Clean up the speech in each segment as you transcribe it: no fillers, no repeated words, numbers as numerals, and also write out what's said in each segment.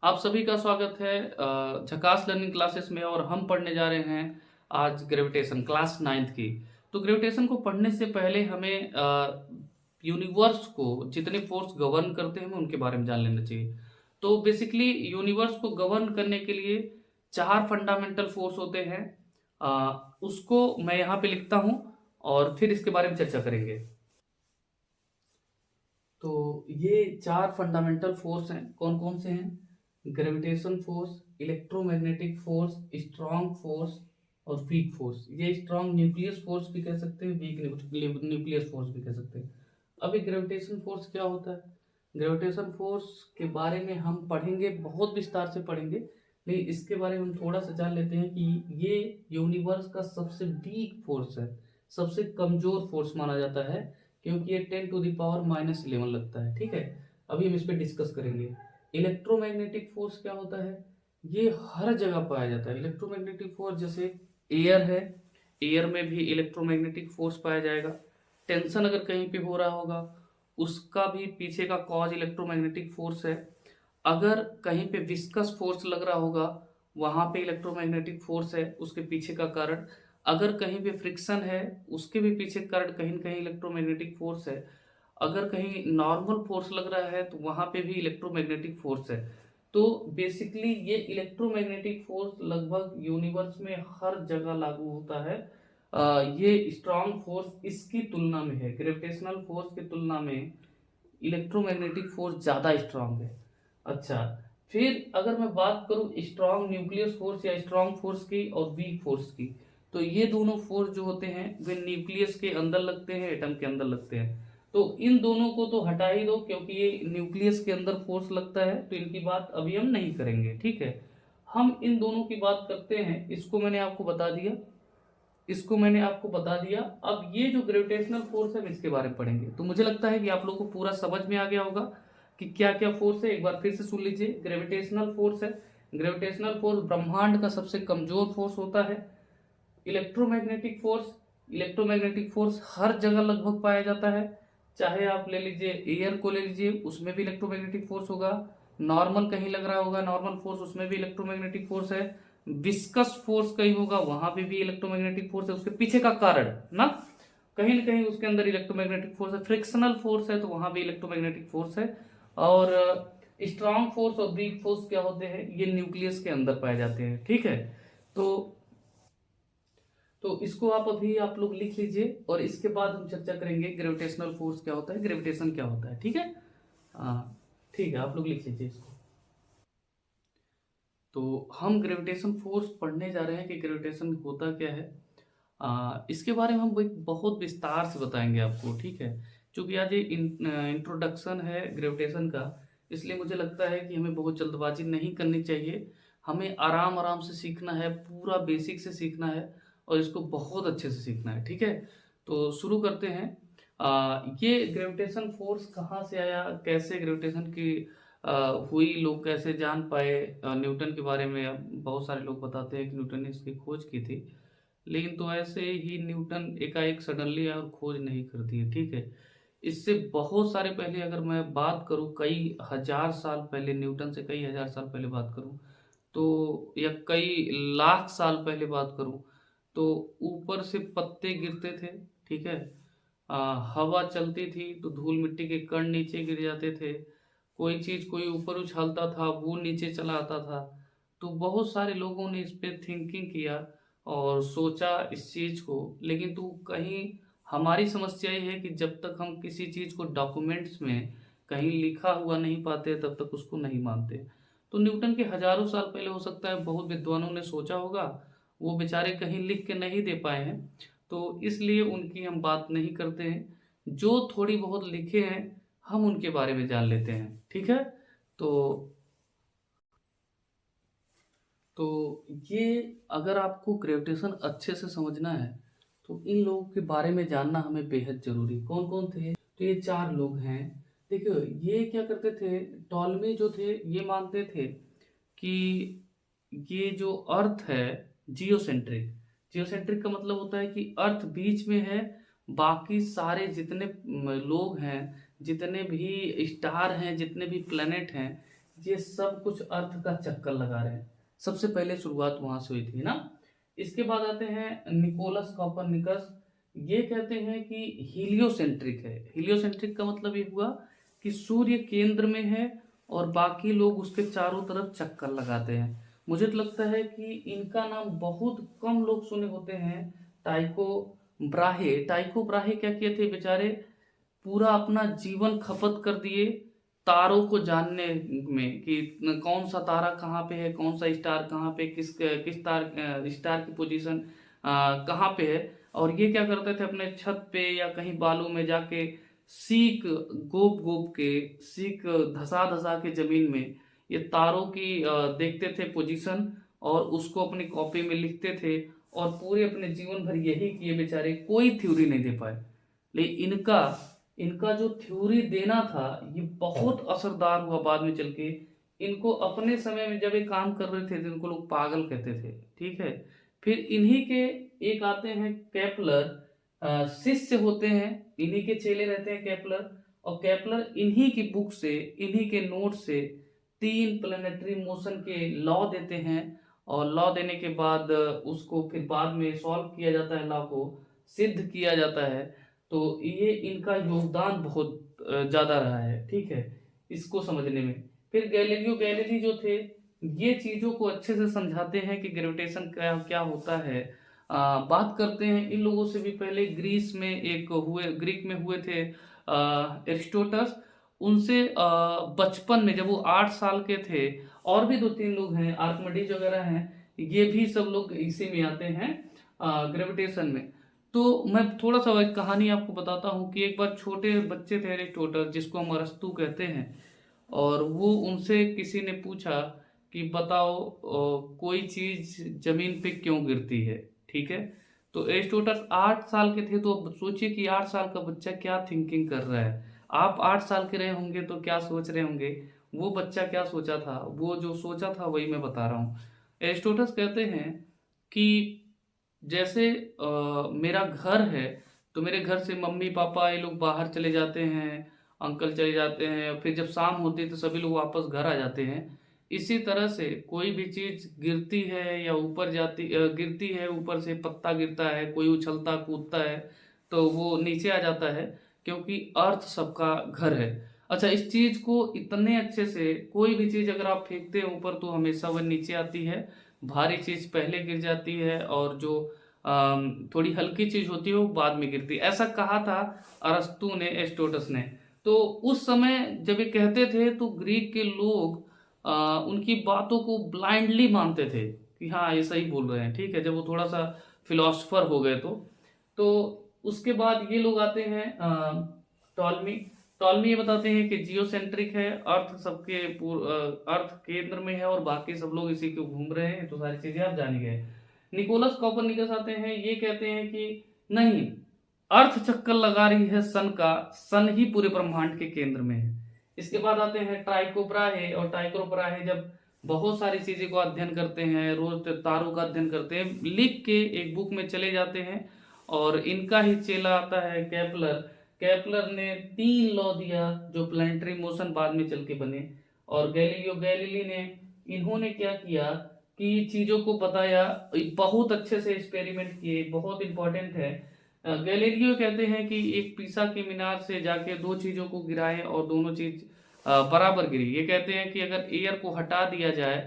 आप सभी का स्वागत है झकास लर्निंग क्लासेस में। और हम पढ़ने जा रहे हैं आज ग्रेविटेशन क्लास 9th की। तो ग्रेविटेशन को पढ़ने से पहले हमें यूनिवर्स को जितने फोर्स गवर्न करते हैं हमें उनके बारे में जान लेना चाहिए। तो बेसिकली यूनिवर्स को गवर्न करने के लिए चार फंडामेंटल फोर्स होते हैं। उसको मैं यहाँ पे लिखता हूँ और फिर इसके बारे में चर्चा करेंगे। तो ये चार फंडामेंटल फोर्स हैं, कौन कौन से हैं? Gravitation force, electromagnetic force, strong force और वीक फोर्स। ये स्ट्रॉन्ग न्यूक्लियस फोर्स भी कह सकते हैं, वीक न्यूक्लियस फोर्स भी कह सकते हैं। अभी ग्रेविटेशन फोर्स क्या होता है? ग्रेविटेशन फोर्स के बारे में हम पढ़ेंगे, बहुत विस्तार से पढ़ेंगे, लेकिन इसके बारे में हम थोड़ा सा जान लेते हैं कि ये यूनिवर्स का सबसे वीक फोर्स है, सबसे कमजोर फोर्स माना जाता है, क्योंकि ये 10⁻⁻11 लगता है। ठीक है, अभी हम इस पर डिस्कस करेंगे। इलेक्ट्रोमैग्नेटिक फोर्स क्या होता है? ये हर जगह पाया जाता है। इलेक्ट्रोमैग्नेटिक फोर्स जैसे एयर है, एयर में भी इलेक्ट्रोमैग्नेटिक फोर्स पाया जाएगा। टेंशन अगर कहीं पे हो रहा होगा उसका भी पीछे का कॉज इलेक्ट्रोमैग्नेटिक फोर्स है। अगर कहीं पे विस्कस फोर्स लग रहा होगा वहां पे इलेक्ट्रोमैग्नेटिक फोर्स है, उसके पीछे का कारण। अगर कहीं पे फ्रिक्शन है उसके भी पीछे कारण कहीं न कहीं इलेक्ट्रोमैग्नेटिक फोर्स है। अगर कहीं नॉर्मल फोर्स लग रहा है तो वहां पे भी इलेक्ट्रोमैग्नेटिक फोर्स है। तो बेसिकली ये इलेक्ट्रोमैग्नेटिक फोर्स लगभग यूनिवर्स में हर जगह लागू होता है। ये स्ट्रॉन्ग फोर्स इसकी तुलना में है, ग्रेविटेशनल फोर्स की तुलना में इलेक्ट्रोमैग्नेटिक फोर्स ज़्यादा स्ट्रांग है। अच्छा, फिर अगर मैं बात करूं स्ट्रांग न्यूक्लियस फोर्स या स्ट्रांग फोर्स की और वीक फोर्स की, तो ये दोनों फोर्स जो होते हैं वे न्यूक्लियस के अंदर लगते हैं, एटम के अंदर लगते हैं। तो इन दोनों को तो हटा ही दो, क्योंकि ये न्यूक्लियस के अंदर फोर्स लगता है, तो इनकी बात अभी हम नहीं करेंगे। ठीक है, हम इन दोनों की बात करते हैं। इसको मैंने आपको बता दिया। अब ये जो ग्रेविटेशनल फोर्स है हम इसके बारे में पढ़ेंगे। तो मुझे लगता है कि आप लोगों को पूरा समझ में आ गया होगा कि क्या क्या फोर्स है। एक बार फिर से सुन लीजिए। ग्रेविटेशनल फोर्स है, ग्रेविटेशनल फोर्स ब्रह्मांड का सबसे कमजोर फोर्स होता है। Electromagnetic force, electromagnetic force her जगह लगभग पाया जाता है। चाहे आप ले लीजिए एयर को ले लीजिए, उसमें भी इलेक्ट्रोमैग्नेटिक फोर्स होगा। नॉर्मल कहीं लग रहा होगा नॉर्मल फोर्स, उसमें भी इलेक्ट्रोमैग्नेटिक फोर्स है। विस्कस फोर्स कहीं होगा वहां पे भी इलेक्ट्रोमैग्नेटिक फोर्स है, उसके पीछे का कारण ना, कहीं ना कहीं उसके अंदर इलेक्ट्रोमैग्नेटिक फोर्स है। फ्रिक्शनल फोर्स है तो वहां भी इलेक्ट्रोमैग्नेटिक फोर्स है। और स्ट्रॉन्ग फोर्स और वीक फोर्स क्या होते हैं? ये न्यूक्लियस के अंदर पाए जाते हैं। ठीक है, तो इसको आप लोग लिख लीजिए और इसके बाद हम चर्चा करेंगे ग्रेविटेशनल फोर्स क्या होता है, ग्रेविटेशन क्या होता है। ठीक है, हाँ ठीक है, आप लोग लिख लीजिए इसको। तो हम ग्रेविटेशन फोर्स पढ़ने जा रहे हैं कि ग्रेविटेशन होता क्या है। इसके बारे में हम एक बहुत विस्तार से बताएंगे आपको। ठीक है, क्योंकि आज ये इंट्रोडक्शन है ग्रेविटेशन का, इसलिए मुझे लगता है कि हमें बहुत जल्दबाजी नहीं करनी चाहिए। हमें आराम आराम से सीखना है, पूरा बेसिक से सीखना है और इसको बहुत अच्छे से सीखना है। ठीक है, तो शुरू करते हैं। ये ग्रेविटेशन फोर्स कहाँ से आया, कैसे ग्रेविटेशन की हुई, लोग कैसे जान पाए? न्यूटन के बारे में अब बहुत सारे लोग बताते हैं कि न्यूटन ने इसकी खोज की थी, लेकिन तो ऐसे ही न्यूटन एकाएक सडनली और खोज नहीं कर दी। ठीक है, इससे बहुत सारे पहले अगर मैं बात करूं, कई हजार साल पहले, न्यूटन से कई हजार साल पहले बात करूं तो, या कई लाख साल पहले बात करूं तो ऊपर से पत्ते गिरते थे। ठीक है, हवा चलती थी तो धूल मिट्टी के कण नीचे गिर जाते थे। कोई चीज कोई ऊपर उछालता था वो नीचे चला आता था। तो बहुत सारे लोगों ने इस पे थिंकिंग किया और सोचा इस चीज को, लेकिन तो कहीं हमारी समस्या ये है कि जब तक हम किसी चीज को डॉक्यूमेंट्स में कहीं लिखा हुआ नहीं पाते तब तक उसको नहीं मानते। तो न्यूटन के हजारों साल पहले हो सकता है बहुत विद्वानों ने सोचा होगा, वो बेचारे कहीं लिख के नहीं दे पाए हैं, तो इसलिए उनकी हम बात नहीं करते हैं। जो थोड़ी बहुत लिखे हैं हम उनके बारे में जान लेते हैं। ठीक है, तो तो ये, अगर आपको ग्रेविटेशन अच्छे से समझना है तो इन लोगों के बारे में जानना हमें बेहद जरूरी। कौन कौन थे? तो ये चार लोग हैं। देखियो, ये क्या करते थे, टॉलमी जो थे ये मानते थे कि ये जो अर्थ है जियोसेंट्रिक, जियोसेंट्रिक का मतलब होता है कि अर्थ बीच में है, बाकी सारे जितने लोग हैं, जितने भी स्टार हैं, जितने भी प्लेनेट हैं, ये सब कुछ अर्थ का चक्कर लगा रहे हैं। सबसे पहले शुरुआत वहां से हुई थी ना। इसके बाद आते हैं निकोलस कॉपरनिकस। ये कहते हैं कि हीलियोसेंट्रिक है। हीलियोसेंट्रिक का मतलब ये हुआ कि सूर्य केंद्र में है और बाकी लोग उसके चारों तरफ चक्कर लगाते हैं। मुझे तो लगता है कि इनका नाम बहुत कम लोग सुने होते हैं। टाइको ब्राहे। टाइको ब्राहे क्या किए थे बेचारे, पूरा अपना जीवन खपत कर दिए तारों को जानने में कि कौन सा तारा कहाँ पे है, कौन सा स्टार कहाँ पे, किस स्टार की पोजीशन कहाँ पे है। और ये क्या करते थे, अपने छत पे या कहीं बालू में जाके सीक गोप गोप के, सीक धसा धसा के जमीन में ये तारों की देखते थे पोजीशन, और उसको अपनी कॉपी में लिखते थे। और पूरे अपने जीवन भर यही किए बेचारे, कोई थ्योरी नहीं दे पाए। लेकिन इनका इनका जो थ्योरी देना था ये बहुत असरदार हुआ बाद में चल के। इनको अपने समय में जब ये काम कर रहे थे तो इनको लोग पागल कहते थे, ठीक है। फिर इन्हीं के एक आते हैं केपलर, शिष्य होते हैं, इन्हीं के चेले रहते हैं केपलर। और केपलर इन्हीं की बुक से, इन्हीं के नोट से 3 प्लेनेटरी मोशन के लॉ देते हैं। और लॉ देने के बाद उसको फिर बाद में सॉल्व किया जाता है, लॉ को सिद्ध किया जाता है। तो ये इनका योगदान बहुत ज्यादा रहा है, ठीक है, इसको समझने में। फिर गैलीलियो गैलीली जो थे, ये चीजों को अच्छे से समझाते हैं कि ग्रेविटेशन क्या क्या होता है। बात करते हैं इन लोगों से भी पहले ग्रीस में एक हुए, ग्रीक में हुए थे एरिस्टोटस। उनसे बचपन में जब वो 8 साल के थे, और भी 2-3 लोग हैं, आर्किमिडीज वगैरह हैं, ये भी सब लोग इसी में आते हैं ग्रेविटेशन में। तो मैं थोड़ा सा एक कहानी आपको बताता हूँ कि एक बार छोटे बच्चे थे एरिस्टोटल, जिसको हम अरस्तु कहते हैं, और वो उनसे किसी ने पूछा कि बताओ कोई चीज जमीन पे क्यों गिरती है, ठीक है। तो एरिस्टोटल 8 साल के थे, तो अब सोचिए कि 8 साल का बच्चा क्या थिंकिंग कर रहा है। आप 8 साल के रहे होंगे तो क्या सोच रहे होंगे, वो बच्चा क्या सोचा था, वो जो सोचा था वही मैं बता रहा हूँ। एरिस्टोटल कहते हैं कि जैसे मेरा घर है, तो मेरे घर से मम्मी पापा ये लोग बाहर चले जाते हैं, अंकल चले जाते हैं, फिर जब शाम होती है तो सभी लोग वापस घर आ जाते हैं। इसी तरह से कोई भी चीज गिरती है या ऊपर गिरती है, ऊपर से पत्ता गिरता है, कोई उछलता कूदता है तो वो नीचे आ जाता है, क्योंकि अर्थ सबका घर है। अच्छा, इस चीज को इतने अच्छे से, कोई भी चीज अगर आप फेंकते हैं ऊपर तो हमेशा वह नीचे आती है, भारी चीज पहले गिर जाती है, और जो थोड़ी हल्की चीज होती है वो बाद में गिरती है। ऐसा कहा था अरस्तु ने, एरिस्टोटस ने। तो उस समय जब ये कहते थे तो ग्रीक के लोग उनकी बातों को ब्लाइंडली मानते थे कि हाँ ये सही बोल रहे हैं, ठीक है, जब वो थोड़ा सा फिलोसफर हो गए तो उसके बाद ये लोग आते हैं टॉलमी। टॉलमी ये बताते हैं कि जियोसेंट्रिक है, अर्थ अर्थ केंद्र में है और बाकी सब लोग इसी को घूम रहे हैं। तो सारी चीजें आप जान गए। निकोलस कॉपरनिकस आते हैं, ये कहते हैं कि नहीं, अर्थ चक्कर लगा रही है सन का, सन ही पूरे ब्रह्मांड के केंद्र में है। इसके बाद आते हैं टाइको ब्राहे। और टाइको ब्राहे जब बहुत सारी चीजें को अध्ययन करते हैं, रोज तारों का अध्ययन करते हैं, लिख के एक बुक में चले जाते हैं। और इनका ही चेला आता है केपलर। केपलर ने 3 लॉ दिया जो प्लानिटरी मोशन बाद में चल के बने। और गैलीलियो गैलीली ने, इन्होंने क्या किया कि चीजों को बताया, बहुत अच्छे से एक्सपेरिमेंट किए, बहुत इंपॉर्टेंट है। गैलीलियो कहते हैं कि एक पीसा के मीनार से जाके 2 चीजों को गिराए और दोनों चीज बराबर गिरी। ये कहते हैं कि अगर एयर को हटा दिया जाए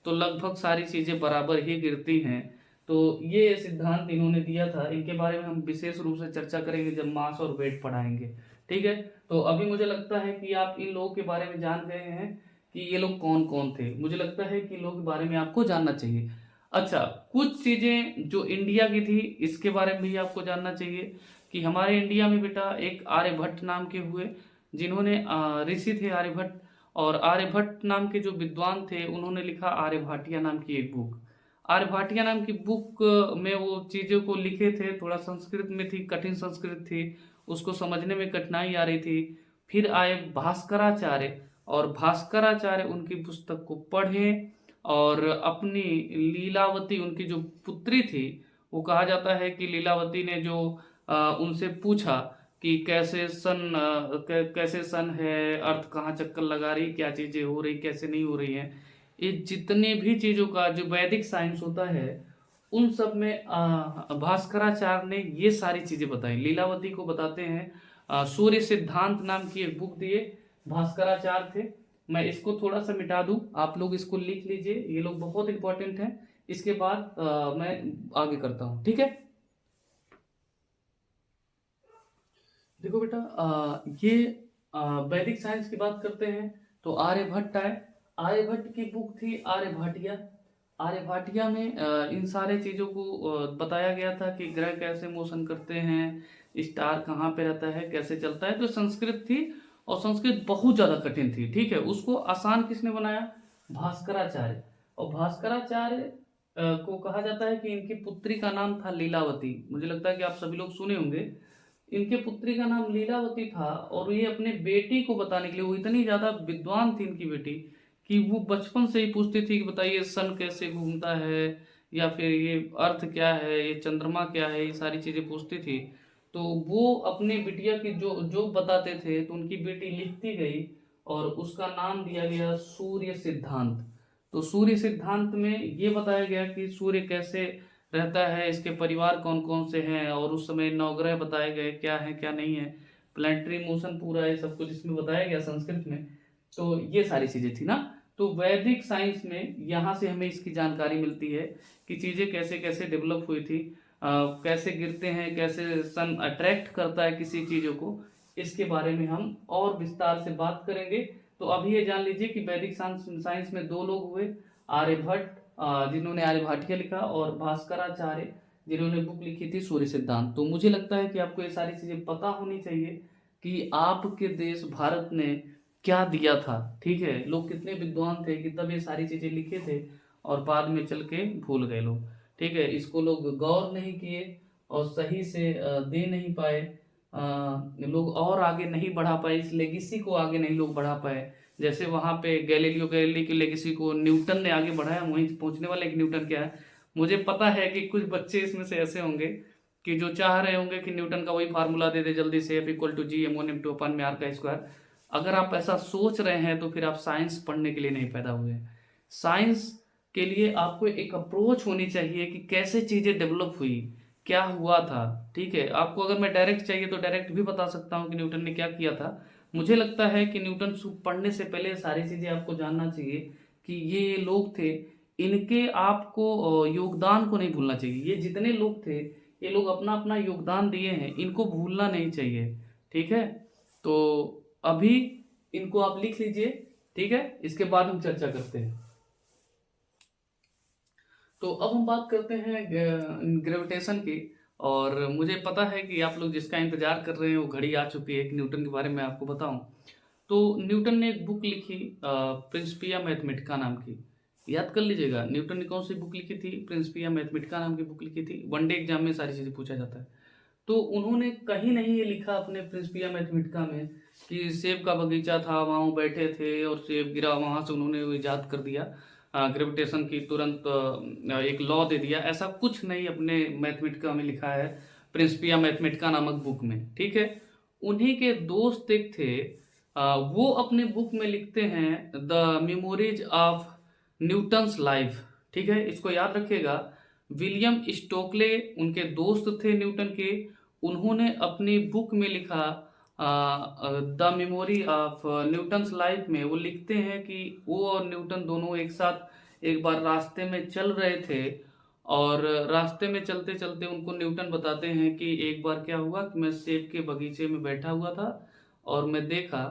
तो लगभग सारी चीजें बराबर ही गिरती हैं। तो ये सिद्धांत इन्होंने दिया था। इनके बारे में हम विशेष रूप से चर्चा करेंगे जब मास और वेट पढ़ाएंगे, ठीक है। तो अभी मुझे लगता है कि आप इन लोगों के बारे में जान गए हैं कि ये लोग कौन कौन थे। मुझे लगता है कि इन लोगों के बारे में आपको जानना चाहिए। अच्छा, कुछ चीजें जो इंडिया की थी इसके बारे में भी आपको जानना चाहिए कि हमारे इंडिया में बेटा एक आर्यभट्ट नाम के हुए, जिन्होंने ऋषि थे आर्यभट्ट। और आर्यभट्ट नाम के जो विद्वान थे उन्होंने लिखा आर्यभाटिया नाम की एक बुक। आर्यभाटिया नाम की बुक में वो चीजों को लिखे थे, थोड़ा संस्कृत में थी, कठिन संस्कृत थी, उसको समझने में कठिनाई आ रही थी। फिर आए भास्कराचार्य, और भास्कराचार्य उनकी पुस्तक को पढ़े और अपनी लीलावती, उनकी जो पुत्री थी, वो कहा जाता है कि लीलावती ने जो उनसे पूछा कि कैसे सन है, अर्थ कहाँ चक्कर लगा रही, क्या चीजें हो रही कैसे नहीं हो रही हैं, ये जितने भी चीजों का जो वैदिक साइंस होता है उन सब में भास्कराचार्य ने ये सारी चीजें बताई। लीलावती को बताते हैं, सूर्य सिद्धांत नाम की एक बुक दिए भास्कराचार्य थे। मैं इसको थोड़ा सा मिटा दूं, आप लोग इसको लिख लीजिए, ये लोग बहुत इंपॉर्टेंट हैं। इसके बाद मैं आगे करता हूँ, ठीक है। देखो बेटा, ये वैदिक साइंस की बात करते हैं तो आर्यभट्ट आए। आर्यभट्ट की बुक थी आर्यभाटिया। आर्यभाटिया में इन सारे चीजों को बताया गया था कि ग्रह कैसे मोशन करते हैं, स्टार कहाँ पे रहता है, कैसे चलता है। तो संस्कृत थी, और संस्कृत बहुत ज्यादा कठिन थी, ठीक है। उसको आसान किसने बनाया? भास्कराचार्य। और भास्कराचार्य को कहा जाता है कि इनकी पुत्री का नाम था लीलावती। मुझे लगता है कि आप सभी लोग सुने होंगे। इनके पुत्री का नाम लीलावती था, और ये अपने बेटी को बताने के लिए, वो इतनी ज्यादा विद्वान थी इनकी बेटी, कि वो बचपन से ही पूछती थी कि बताइए सन कैसे घूमता है, या फिर ये अर्थ क्या है, ये चंद्रमा क्या है, ये सारी चीजें पूछती थी। तो वो अपने बिटिया की जो जो बताते थे, तो उनकी बेटी लिखती गई, और उसका नाम दिया गया सूर्य सिद्धांत। तो सूर्य सिद्धांत में ये बताया गया कि सूर्य कैसे रहता है, इसके परिवार कौन कौन से हैं, और उस समय नवग्रह बताए गए क्या है क्या नहीं है, प्लानिटरी मोशन पूरा है, सब कुछ इसमें बताया गया संस्कृत में। तो ये सारी चीजें थी ना। तो वैदिक साइंस में यहाँ से हमें इसकी जानकारी मिलती है कि चीजें कैसे कैसे डेवलप हुई थी, कैसे गिरते हैं, कैसे सन अट्रैक्ट करता है किसी चीजों को। इसके बारे में हम और विस्तार से बात करेंगे। तो अभी ये जान लीजिए कि वैदिक साइंस में दो लोग हुए, आर्यभट्ट जिन्होंने आर्यभट्टिया लिखा, और भास्कराचार्य जिन्होंने बुक लिखी थी सूर्य सिद्धांत। तो मुझे लगता है कि आपको ये सारी चीजें पता होनी चाहिए कि आपके देश भारत ने क्या दिया था, ठीक है। लोग कितने विद्वान थे कि तब ये सारी चीजें लिखे थे, और बाद में चल के भूल गए लोग, ठीक है। इसको लोग गौर नहीं किए, और सही से दे नहीं पाए, लोग और आगे नहीं बढ़ा पाए, इस लेगेसी को आगे नहीं लोग बढ़ा पाए। जैसे वहां पे गैलीलियो गैलीली की लेगेसी को न्यूटन ने आगे बढ़ाया, वहीं पहुंचने वाला एक न्यूटन क्या है। मुझे पता है कि कुछ बच्चे इसमें से ऐसे होंगे कि जो चाह रहे होंगे कि न्यूटन का वही फार्मूला दे दे जल्दी से, F=G/m/r²। अगर आप ऐसा सोच रहे हैं तो फिर आप साइंस पढ़ने के लिए नहीं पैदा हुए हैं। साइंस के लिए आपको एक अप्रोच होनी चाहिए कि कैसे चीजें डेवलप हुई, क्या हुआ था, ठीक है। आपको अगर मैं डायरेक्ट चाहिए तो डायरेक्ट भी बता सकता हूँ कि न्यूटन ने क्या किया था। मुझे लगता है कि न्यूटन पढ़ने से पहले सारी चीजें आपको जानना चाहिए कि ये लोग थे, इनके आपको योगदान को नहीं भूलना चाहिए। ये जितने लोग थे, ये लोग अपना अपना योगदान दिए हैं, इनको भूलना नहीं चाहिए, ठीक है। तो अभी इनको आप लिख लीजिए, ठीक है। इसके बाद हम चर्चा करते हैं। तो अब हम बात करते हैं ग्रेविटेशन की। और मुझे पता है कि आप लोग जिसका इंतजार कर रहे हैं वो घड़ी आ चुकी है कि न्यूटन के बारे में आपको बताऊं। तो न्यूटन ने एक बुक लिखी प्रिंसिपिया मैथमेटिका नाम की। याद कर लीजिएगा, न्यूटन ने कौन सी बुक लिखी थी? प्रिंसिपिया मैथमेटिका नाम की बुक लिखी थी। वनडे एग्जाम में सारी चीजें पूछा जाता है। तो उन्होंने कहीं नहीं ये लिखा अपने प्रिंसिपिया मैथमेटिका में कि सेब का बगीचा था, वहाँ वो बैठे थे और सेब गिरा, वहां से उन्होंने वो इजाद कर दिया ग्रेविटेशन की, तुरंत एक लॉ दे दिया। ऐसा कुछ नहीं अपने मैथमेटिका में लिखा है, प्रिंसिपिया मैथमेटिका नामक बुक में, ठीक है। उन्हीं के दोस्त एक थे, वो अपने बुक में लिखते हैं the memories of Newton's life, ठीक है। इसको याद रखिएगा। विलियम स्टोकले उनके दोस्त थे न्यूटन के। उन्होंने अपनी बुक में लिखा the memory of Newton's life में, वो लिखते हैं कि वो और न्यूटन दोनों एक साथ एक बार रास्ते में चल रहे थे, और रास्ते में चलते चलते उनको न्यूटन बताते हैं कि एक बार क्या हुआ कि मैं सेब के बगीचे में बैठा हुआ था, और मैं देखा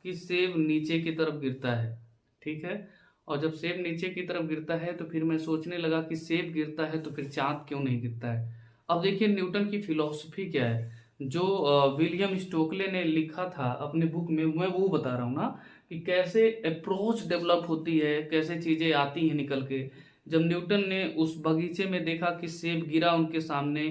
कि सेब नीचे की तरफ गिरता है, ठीक है। और जब सेब नीचे की तरफ गिरता है तो फिर मैं सोचने लगा कि सेब गिरता है तो फिर चांद क्यों नहीं गिरता है। अब देखिए न्यूटन की फिलॉसफी क्या है। जो विलियम स्टोकले ने लिखा था अपने बुक में, मैं वो बता रहा हूँ ना, कि कैसे अप्रोच डेवलप होती है, कैसे चीजें आती हैं निकल के। जब न्यूटन ने उस बगीचे में देखा कि सेब गिरा उनके सामने,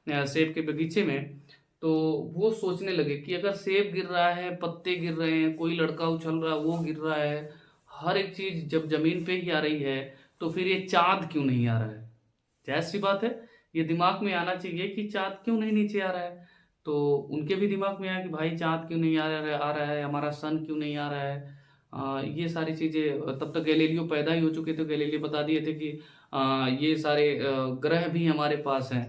सेब के बगीचे में, तो वो सोचने लगे कि अगर सेब गिर रहा है, पत्ते गिर रहे हैं, कोई लड़का उछल रहा है वो गिर रहा है, हर एक चीज जब जमीन पे ही आ रही है, तो फिर ये चांद क्यों नहीं आ रहा है? जाहिर सी बात है, ये दिमाग में आना चाहिए कि चांद क्यों नहीं नीचे आ रहा है। तो उनके भी दिमाग में आया कि भाई चाँद क्यों नहीं आ रहा है, हमारा सन क्यों नहीं आ रहा है। ये सारी चीज़ें तब तक गैलीलियो पैदा ही हो चुके थे। गैलीलियो बता दिए थे कि ये सारे ग्रह भी हमारे पास हैं,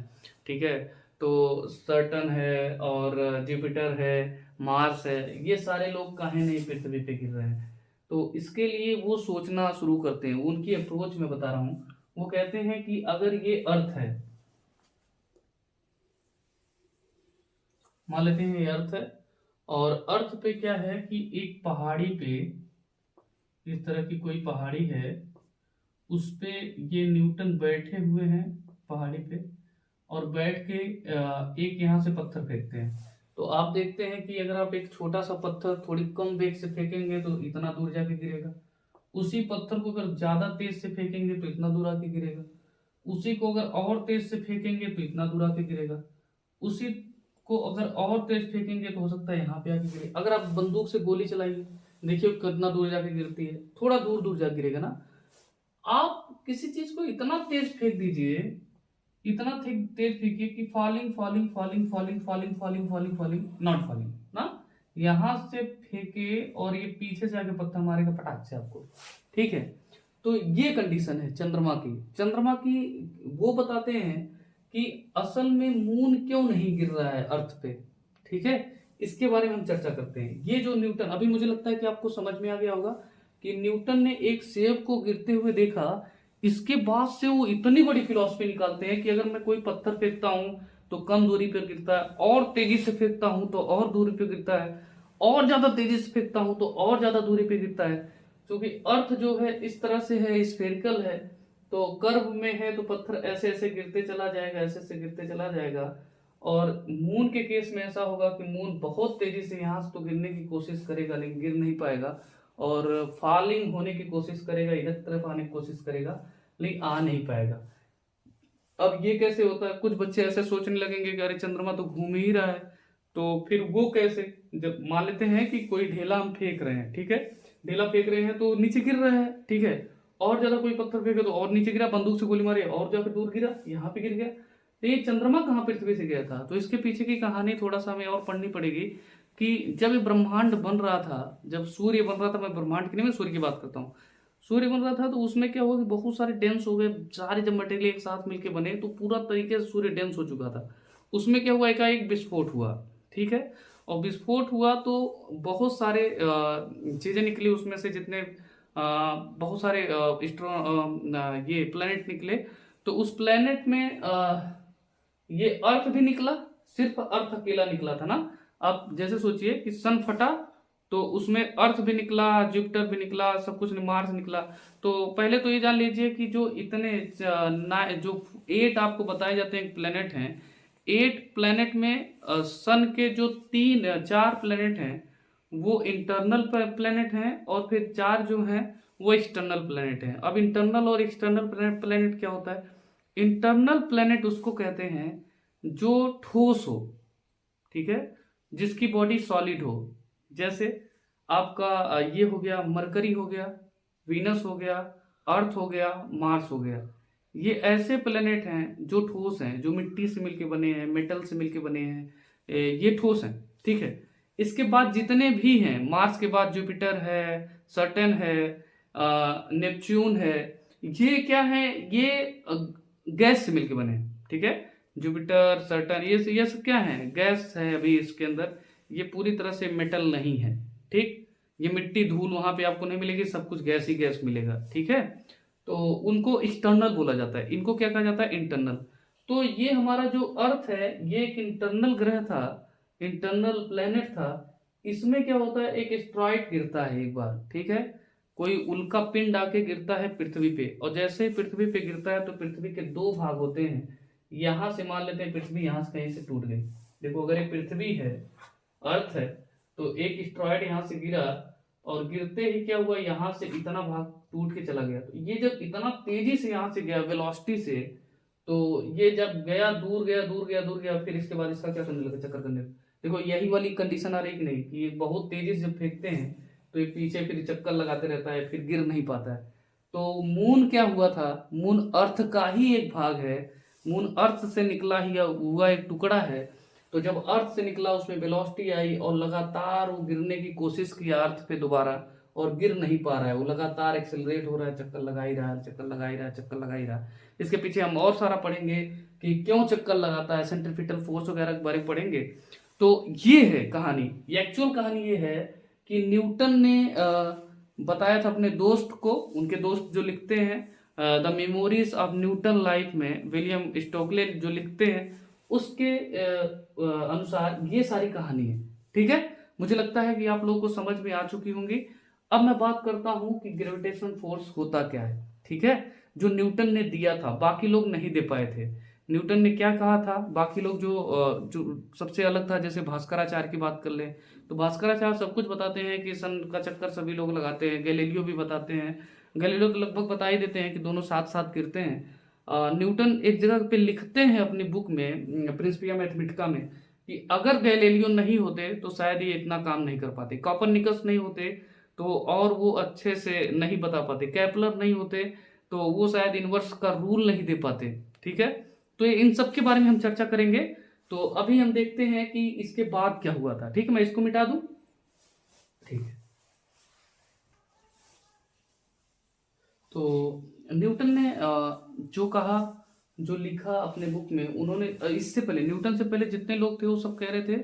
ठीक है? तो सैटर्न है और जुपिटर है, मार्स है, ये सारे लोग काहे नहीं पृथ्वी पे गिर रहे हैं। तो इसके लिए वो सोचना शुरू करते हैं। उनकी अप्रोच मैं बता रहा हूँ। वो कहते हैं कि अगर ये अर्थ है, मान लेते हैं ये अर्थ है, और अर्थ पे क्या है कि एक पहाड़ी पे, इस तरह की कोई पहाड़ी है, उस पे ये न्यूटन बैठे हुए हैं पहाड़ी पे, और बैठ के एक यहाँ से पत्थर फेंकते हैं। तो आप देखते हैं कि अगर आप एक छोटा सा पत्थर थोड़ी कम वेग से फेंकेंगे तो इतना दूर जाके गिरेगा। उसी पत्थर को अगर ज्यादा तेज से फेंकेंगे तो इतना दूर आके गिरेगा। उसी को अगर और तेज से फेंकेंगे तो इतना दूर आके गिरेगा। उसी को अगर और तेज फेंकेंगे तो हो सकता है यहाँ पे आके गिरे। अगर आप बंदूक से गोली चलाइए, देखिए कितना दूर जाके गिरती है, थोड़ा दूर दूर जाके गिरेगा ना। आप किसी चीज को इतना तेज फेंक दीजिए, इतना तेज फेंकिए कि falling falling falling falling falling falling falling falling not falling ना, यहां से फेंके और ये पीछे से आके पत्थर मारेगा पटाख से आपको, ठीक है? तो ये कंडीशन है चंद्रमा की। चंद्रमा की वो बताते हैं कि असल में मून क्यों नहीं गिर रहा है अर्थ पे, ठीक है? इसके बारे में हम चर्चा करते हैं। ये जो न्यूटन, अभी मुझे लगता है कि आपको समझ में आ गया होगा कि न्यूटन ने एक सेब को गिरते हुए देखा। इसके बाद से वो इतनी बड़ी फिलॉसफी निकालते हैं कि अगर मैं कोई पत्थर फेंकता हूं तो कम दूरी पर गिरता है, और तेजी से फेंकता हूं तो और दूरी पे गिरता है, और ज्यादा तेजी से फेंकता हूं तो और ज्यादा दूरी पे गिरता है। क्योंकि अर्थ जो है इस तरह से है, स्फेरिकल है, तो कर्व में है, तो पत्थर ऐसे ऐसे गिरते चला जाएगा, ऐसे ऐसे गिरते चला जाएगा। और मून के केस में ऐसा होगा कि मून बहुत तेजी से यहां से तो गिरने की कोशिश करेगा लेकिन गिर नहीं पाएगा, और फॉलिंग होने की कोशिश करेगा, इधर तरफ आने की कोशिश करेगा लेकिन आ नहीं पाएगा। अब ये कैसे होता है? कुछ बच्चे ऐसे सोचने लगेंगे कि अरे चंद्रमा तो घूम ही रहा है, तो फिर वो कैसे? जब मान लेते हैं कि कोई ढेला हम फेंक रहे हैं, ठीक है, ढेला फेंक रहे हैं तो नीचे गिर रहा है, ठीक है, और ज्यादा कोई पत्थर फेंके तो और नीचे गिरा, बंदूक से गोली मारी और जाकर दूर गिरा, यहाँ पे गिर गया। तो ये चंद्रमा कहाँ पृथ्वी से गया था? तो इसके पीछे की कहानी थोड़ा सा हमें और पढ़नी पड़ेगी कि जब ये ब्रह्मांड बन रहा था, जब सूर्य बन रहा था, मैं ब्रह्मांड की नहीं, मैं सूर्य की बात करता हूँ। सूर्य बन रहा था तो उसमें क्या हुआ कि बहुत सारे डेंस हो गए, सारे जब मटेरियल एक साथ मिलके बने तो पूरा तरीके से सूर्य डेंस हो चुका था। उसमें क्या हुआ, एकाएक विस्फोट हुआ, ठीक है, और विस्फोट हुआ तो बहुत सारे चीजें निकली उसमें से, जितने बहुत सारे ये प्लेनेट निकले। तो उस प्लेनेट में ये अर्थ भी निकला, सिर्फ अर्थ अकेला निकला था ना। आप जैसे सोचिए कि सन फटा तो उसमें अर्थ भी निकला, जुपिटर भी निकला, सब कुछ, मार्स निकला। तो पहले तो ये जान लीजिए कि जो इतने जो 8 आपको बताए जाते हैं प्लेनेट हैं, 8 प्लेनेट में सन के जो 4 प्लेनेट हैं वो इंटरनल प्लेनेट हैं, और फिर 4 जो हैं वो एक्सटर्नल प्लेनेट हैं। अब इंटरनल और एक्सटर्नल प्लेनेट क्या होता है? इंटरनल प्लेनेट उसको कहते हैं जो ठोस हो, ठीक है, जिसकी बॉडी सॉलिड हो। जैसे आपका ये हो गया, मरकरी हो गया, वीनस हो गया, अर्थ हो गया, मार्स हो गया। ये ऐसे प्लेनेट हैं जो ठोस हैं, जो मिट्टी से मिलके बने हैं, मेटल से मिलके बने हैं, ये ठोस हैं, ठीक है। इसके बाद जितने भी हैं, मार्स के बाद जुपिटर है, सटर्न है, नेपच्यून है, ये क्या है? ये गैस से मिलके बने हैं, ठीक है। जुपिटर, सैटर्न, ये सब क्या है? गैस है अभी इसके अंदर, ये पूरी तरह से मेटल नहीं है, ठीक। ये मिट्टी धूल वहां पे आपको नहीं मिलेगी, सब कुछ गैस ही गैस मिलेगा, ठीक है। तो उनको एक्सटर्नल बोला जाता है, इनको क्या कहा जाता है? इंटरनल। तो ये हमारा जो अर्थ है ये एक इंटरनल ग्रह था, इंटरनल प्लेनेट था। इसमें क्या होता है, एक एस्ट्रॉइड गिरता है एक बार, ठीक है, कोई उल्का पिंड आके गिरता है पृथ्वी पे, और जैसे ही पृथ्वी पे गिरता है तो पृथ्वी के 2 भाग होते हैं। यहां से मान लेते हैं पृथ्वी यहां से कहीं से टूट गई। देखो अगर ये पृथ्वी है, अर्थ है, तो एक एस्ट्रॉइड यहां से गिरा, और गिरते ही क्या हुआ, यहां से इतना भाग टूट के चला गया। तो ये जब इतना तेजी से यहां से गया वेलोसिटी से, तो ये जब गया दूर गया दूर गया दूर गया, फिर इसके बाद इसका क्या करने लगा? चक्कर करने लगा। देखो यही वाली कंडीशन आ रही कि नहीं, कि ये बहुत तेजी से जब फेंकते हैं तो ये पीछे फिर चक्कर लगाते रहता है, फिर गिर नहीं पाता है। तो मून क्या हुआ था? मून अर्थ का ही एक भाग है, मून अर्थ से निकला ही हुआ एक टुकड़ा है। तो जब अर्थ से निकला उसमें वेलोसिटी आई और लगातार वो गिरने की कोशिश की अर्थ पे दोबारा, और गिर नहीं पा रहा है, वो लगातार एक्सेलरेट हो रहा है, चक्कर लगा ही रहा है, चक्कर लगा ही रहा है, चक्कर लगा ही रहा है। इसके पीछे हम और सारा पढ़ेंगे कि क्यों चक्कर लगाता है, सेंट्रीफ्यूगल फोर्स वगैरह के बारे में पढ़ेंगे। तो ये है कहानी, ये एक्चुअल कहानी ये है कि न्यूटन ने बताया था अपने दोस्त को, उनके दोस्त जो लिखते हैं the memories of Newton life में, विलियम स्टोकले जो लिखते हैं, उसके अनुसार ये सारी कहानी है। ठीक है, मुझे लगता है कि आप लोगों को समझ में आ चुकी होंगी। अब मैं बात करता हूं कि ग्रेविटेशन फोर्स होता क्या है। ठीक है, जो न्यूटन ने दिया था बाकी लोग नहीं दे पाए थे। न्यूटन ने क्या कहा था, बाकी लोग जो सबसे अलग था, जैसे भास्कराचार्य की बात कर ले तो भास्कराचार्य सब कुछ बताते हैं कि सन का चक्कर सभी लोग लगाते हैं, गैलीलियो भी बताते हैं, गैलीलियो तो लगभग बता ही देते हैं कि दोनों साथ साथ गिरते हैं। न्यूटन एक जगह पे लिखते हैं अपनी बुक में प्रिंसिपिया मैथमेटिका में कि अगर गैलीलियो नहीं होते तो शायद ये इतना काम नहीं कर पाते, कॉपरनिकस नहीं होते तो और वो अच्छे से नहीं बता पाते, कैपलर नहीं होते तो वो शायद इनवर्स का रूल नहीं दे पाते। ठीक है, तो इन सब के बारे में हम चर्चा करेंगे। तो अभी हम देखते हैं कि इसके बाद क्या हुआ था। ठीक है, मैं इसको मिटा दूं। ठीक है, तो न्यूटन ने जो कहा, जो लिखा अपने बुक में, उन्होंने इससे पहले, न्यूटन से पहले जितने लोग थे वो सब कह रहे थे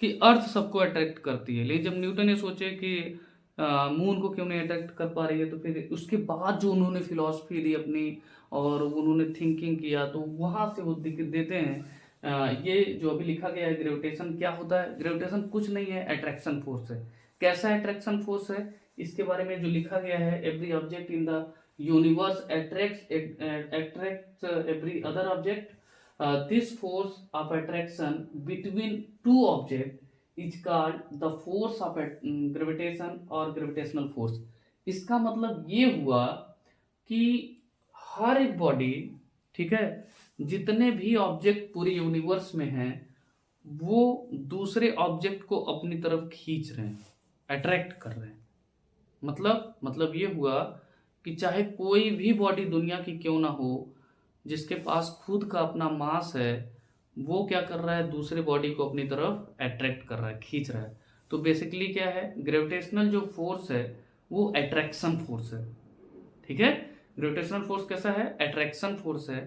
कि अर्थ सबको अट्रैक्ट करती है, लेकिन जब न्यूटन ने सोचे कि मून को क्यों नहीं अट्रैक्ट कर पा रही है, तो फिर उसके बाद जो उन्होंने फिलॉसफी दी अपनी और उन्होंने थिंकिंग किया, तो वहां से वो देते हैं ये जो अभी लिखा गया है। ग्रेविटेशन क्या होता है? ग्रेविटेशन कुछ नहीं है, अट्रैक्शन फोर्स है। कैसा अट्रैक्शन फोर्स है, इसके बारे में जो लिखा गया है, every object in the universe attracts every other object. This force of attraction between two objects is called the force of gravitation or gravitational force. इसका मतलब ये हुआ कि हर एक बॉडी, ठीक है, जितने भी ऑब्जेक्ट पूरे यूनिवर्स में हैं वो दूसरे ऑब्जेक्ट को अपनी तरफ खींच रहे हैं, अट्रैक्ट कर रहे हैं। मतलब ये हुआ कि चाहे कोई भी बॉडी दुनिया की क्यों ना हो, जिसके पास खुद का अपना मास है, वो क्या कर रहा है, दूसरे बॉडी को अपनी तरफ अट्रैक्ट कर रहा है, खींच रहा है। तो बेसिकली क्या है, ग्रेविटेशनल जो फोर्स है वो अट्रैक्शन फोर्स है। ठीक है, ग्रेविटेशनल फोर्स कैसा है, अट्रैक्शन फोर्स है,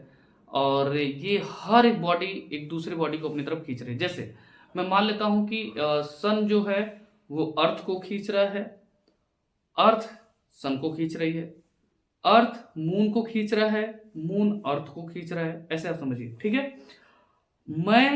और ये हर एक बॉडी एक दूसरे बॉडी को अपनी तरफ खींच रही है। जैसे मैं मान लेता हूं कि सन जो है वो अर्थ को खींच रहा है, अर्थ सन को खींच रही है, अर्थ मून को खींच रहा है, मून अर्थ को खींच रहा है, ऐसे आप समझिए। ठीक है, मैं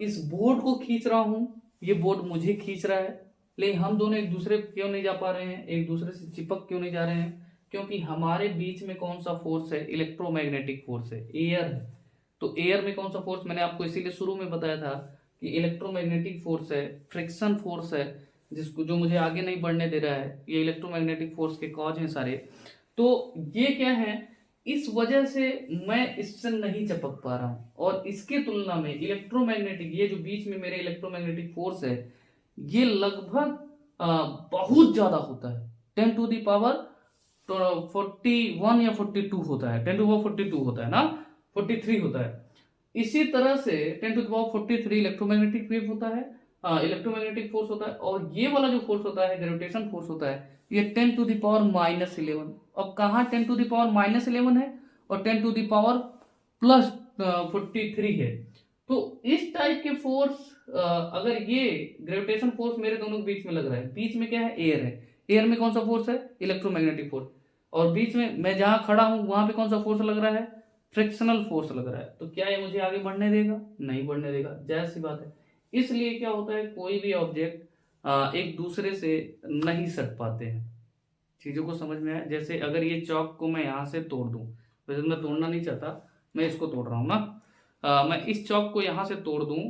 इस बोर्ड को खींच रहा हूं, ये बोर्ड मुझे खींच रहा है, लेकिन हम दोनों एक दूसरे क्यों नहीं जा पा रहे हैं, एक दूसरे से चिपक क्यों नहीं जा रहे हैं? क्योंकि हमारे बीच में कौन सा फोर्स है, इलेक्ट्रोमैग्नेटिक फोर्स है, एयर है। तो एयर में कौन सा फोर्स, मैंने आपको इसीलिए शुरू में बताया था कि इलेक्ट्रोमैग्नेटिक फोर्स है, फ्रिक्शन फोर्स है, जिसको जो मुझे आगे नहीं बढ़ने दे रहा है, ये इलेक्ट्रोमैग्नेटिक फोर्स के कॉज हैं सारे। तो ये क्या है, इस वजह से मैं इससे नहीं चिपक पा रहा हूं, और इसके तुलना में इलेक्ट्रोमैग्नेटिक, ये जो बीच में मेरे इलेक्ट्रोमैग्नेटिक फोर्स है, ये लगभग बहुत ज्यादा होता है, 10 टू द पावर 41 या 42 होता है, 10 टू पावर 42 होता है ना, 43 होता है। इसी तरह से 10 to the power 43 electromagnetic wave होता है, इलेक्ट्रोमैग्नेटिक फोर्स होता है, और ये वाला जो फोर्स होता है ग्रेविटेशन फोर्स होता है, ये 10 टू द पावर -11। अब कहाँ 10 टू द पावर -11 है और 10 टू द पावर प्लस 43 है। तो इस टाइप के फोर्स, अगर ये ग्रेविटेशन फोर्स मेरे दोनों के बीच में लग रहा है, बीच में क्या है, एयर है, एयर में कौन सा फोर्स है, इलेक्ट्रोमैग्नेटिक फोर्स, और बीच में मैं जहां खड़ा हूं वहां पे कौन सा फोर्स लग रहा है, फ्रिक्शनल फोर्स लग रहा है। तो क्या ये मुझे आगे बढ़ने देगा? नहीं बढ़ने देगा, जाहिर सी बात है। इसलिए क्या होता है, कोई भी ऑब्जेक्ट एक दूसरे से नहीं सट पाते हैं। चीजों को समझ में आया? जैसे अगर ये चौक को मैं यहाँ से तोड़ दूं, वैसे मैं तोड़ना नहीं चाहता, मैं इसको तोड़ रहा हूं ना, मैं इस चौक को यहाँ से तोड़ दूं,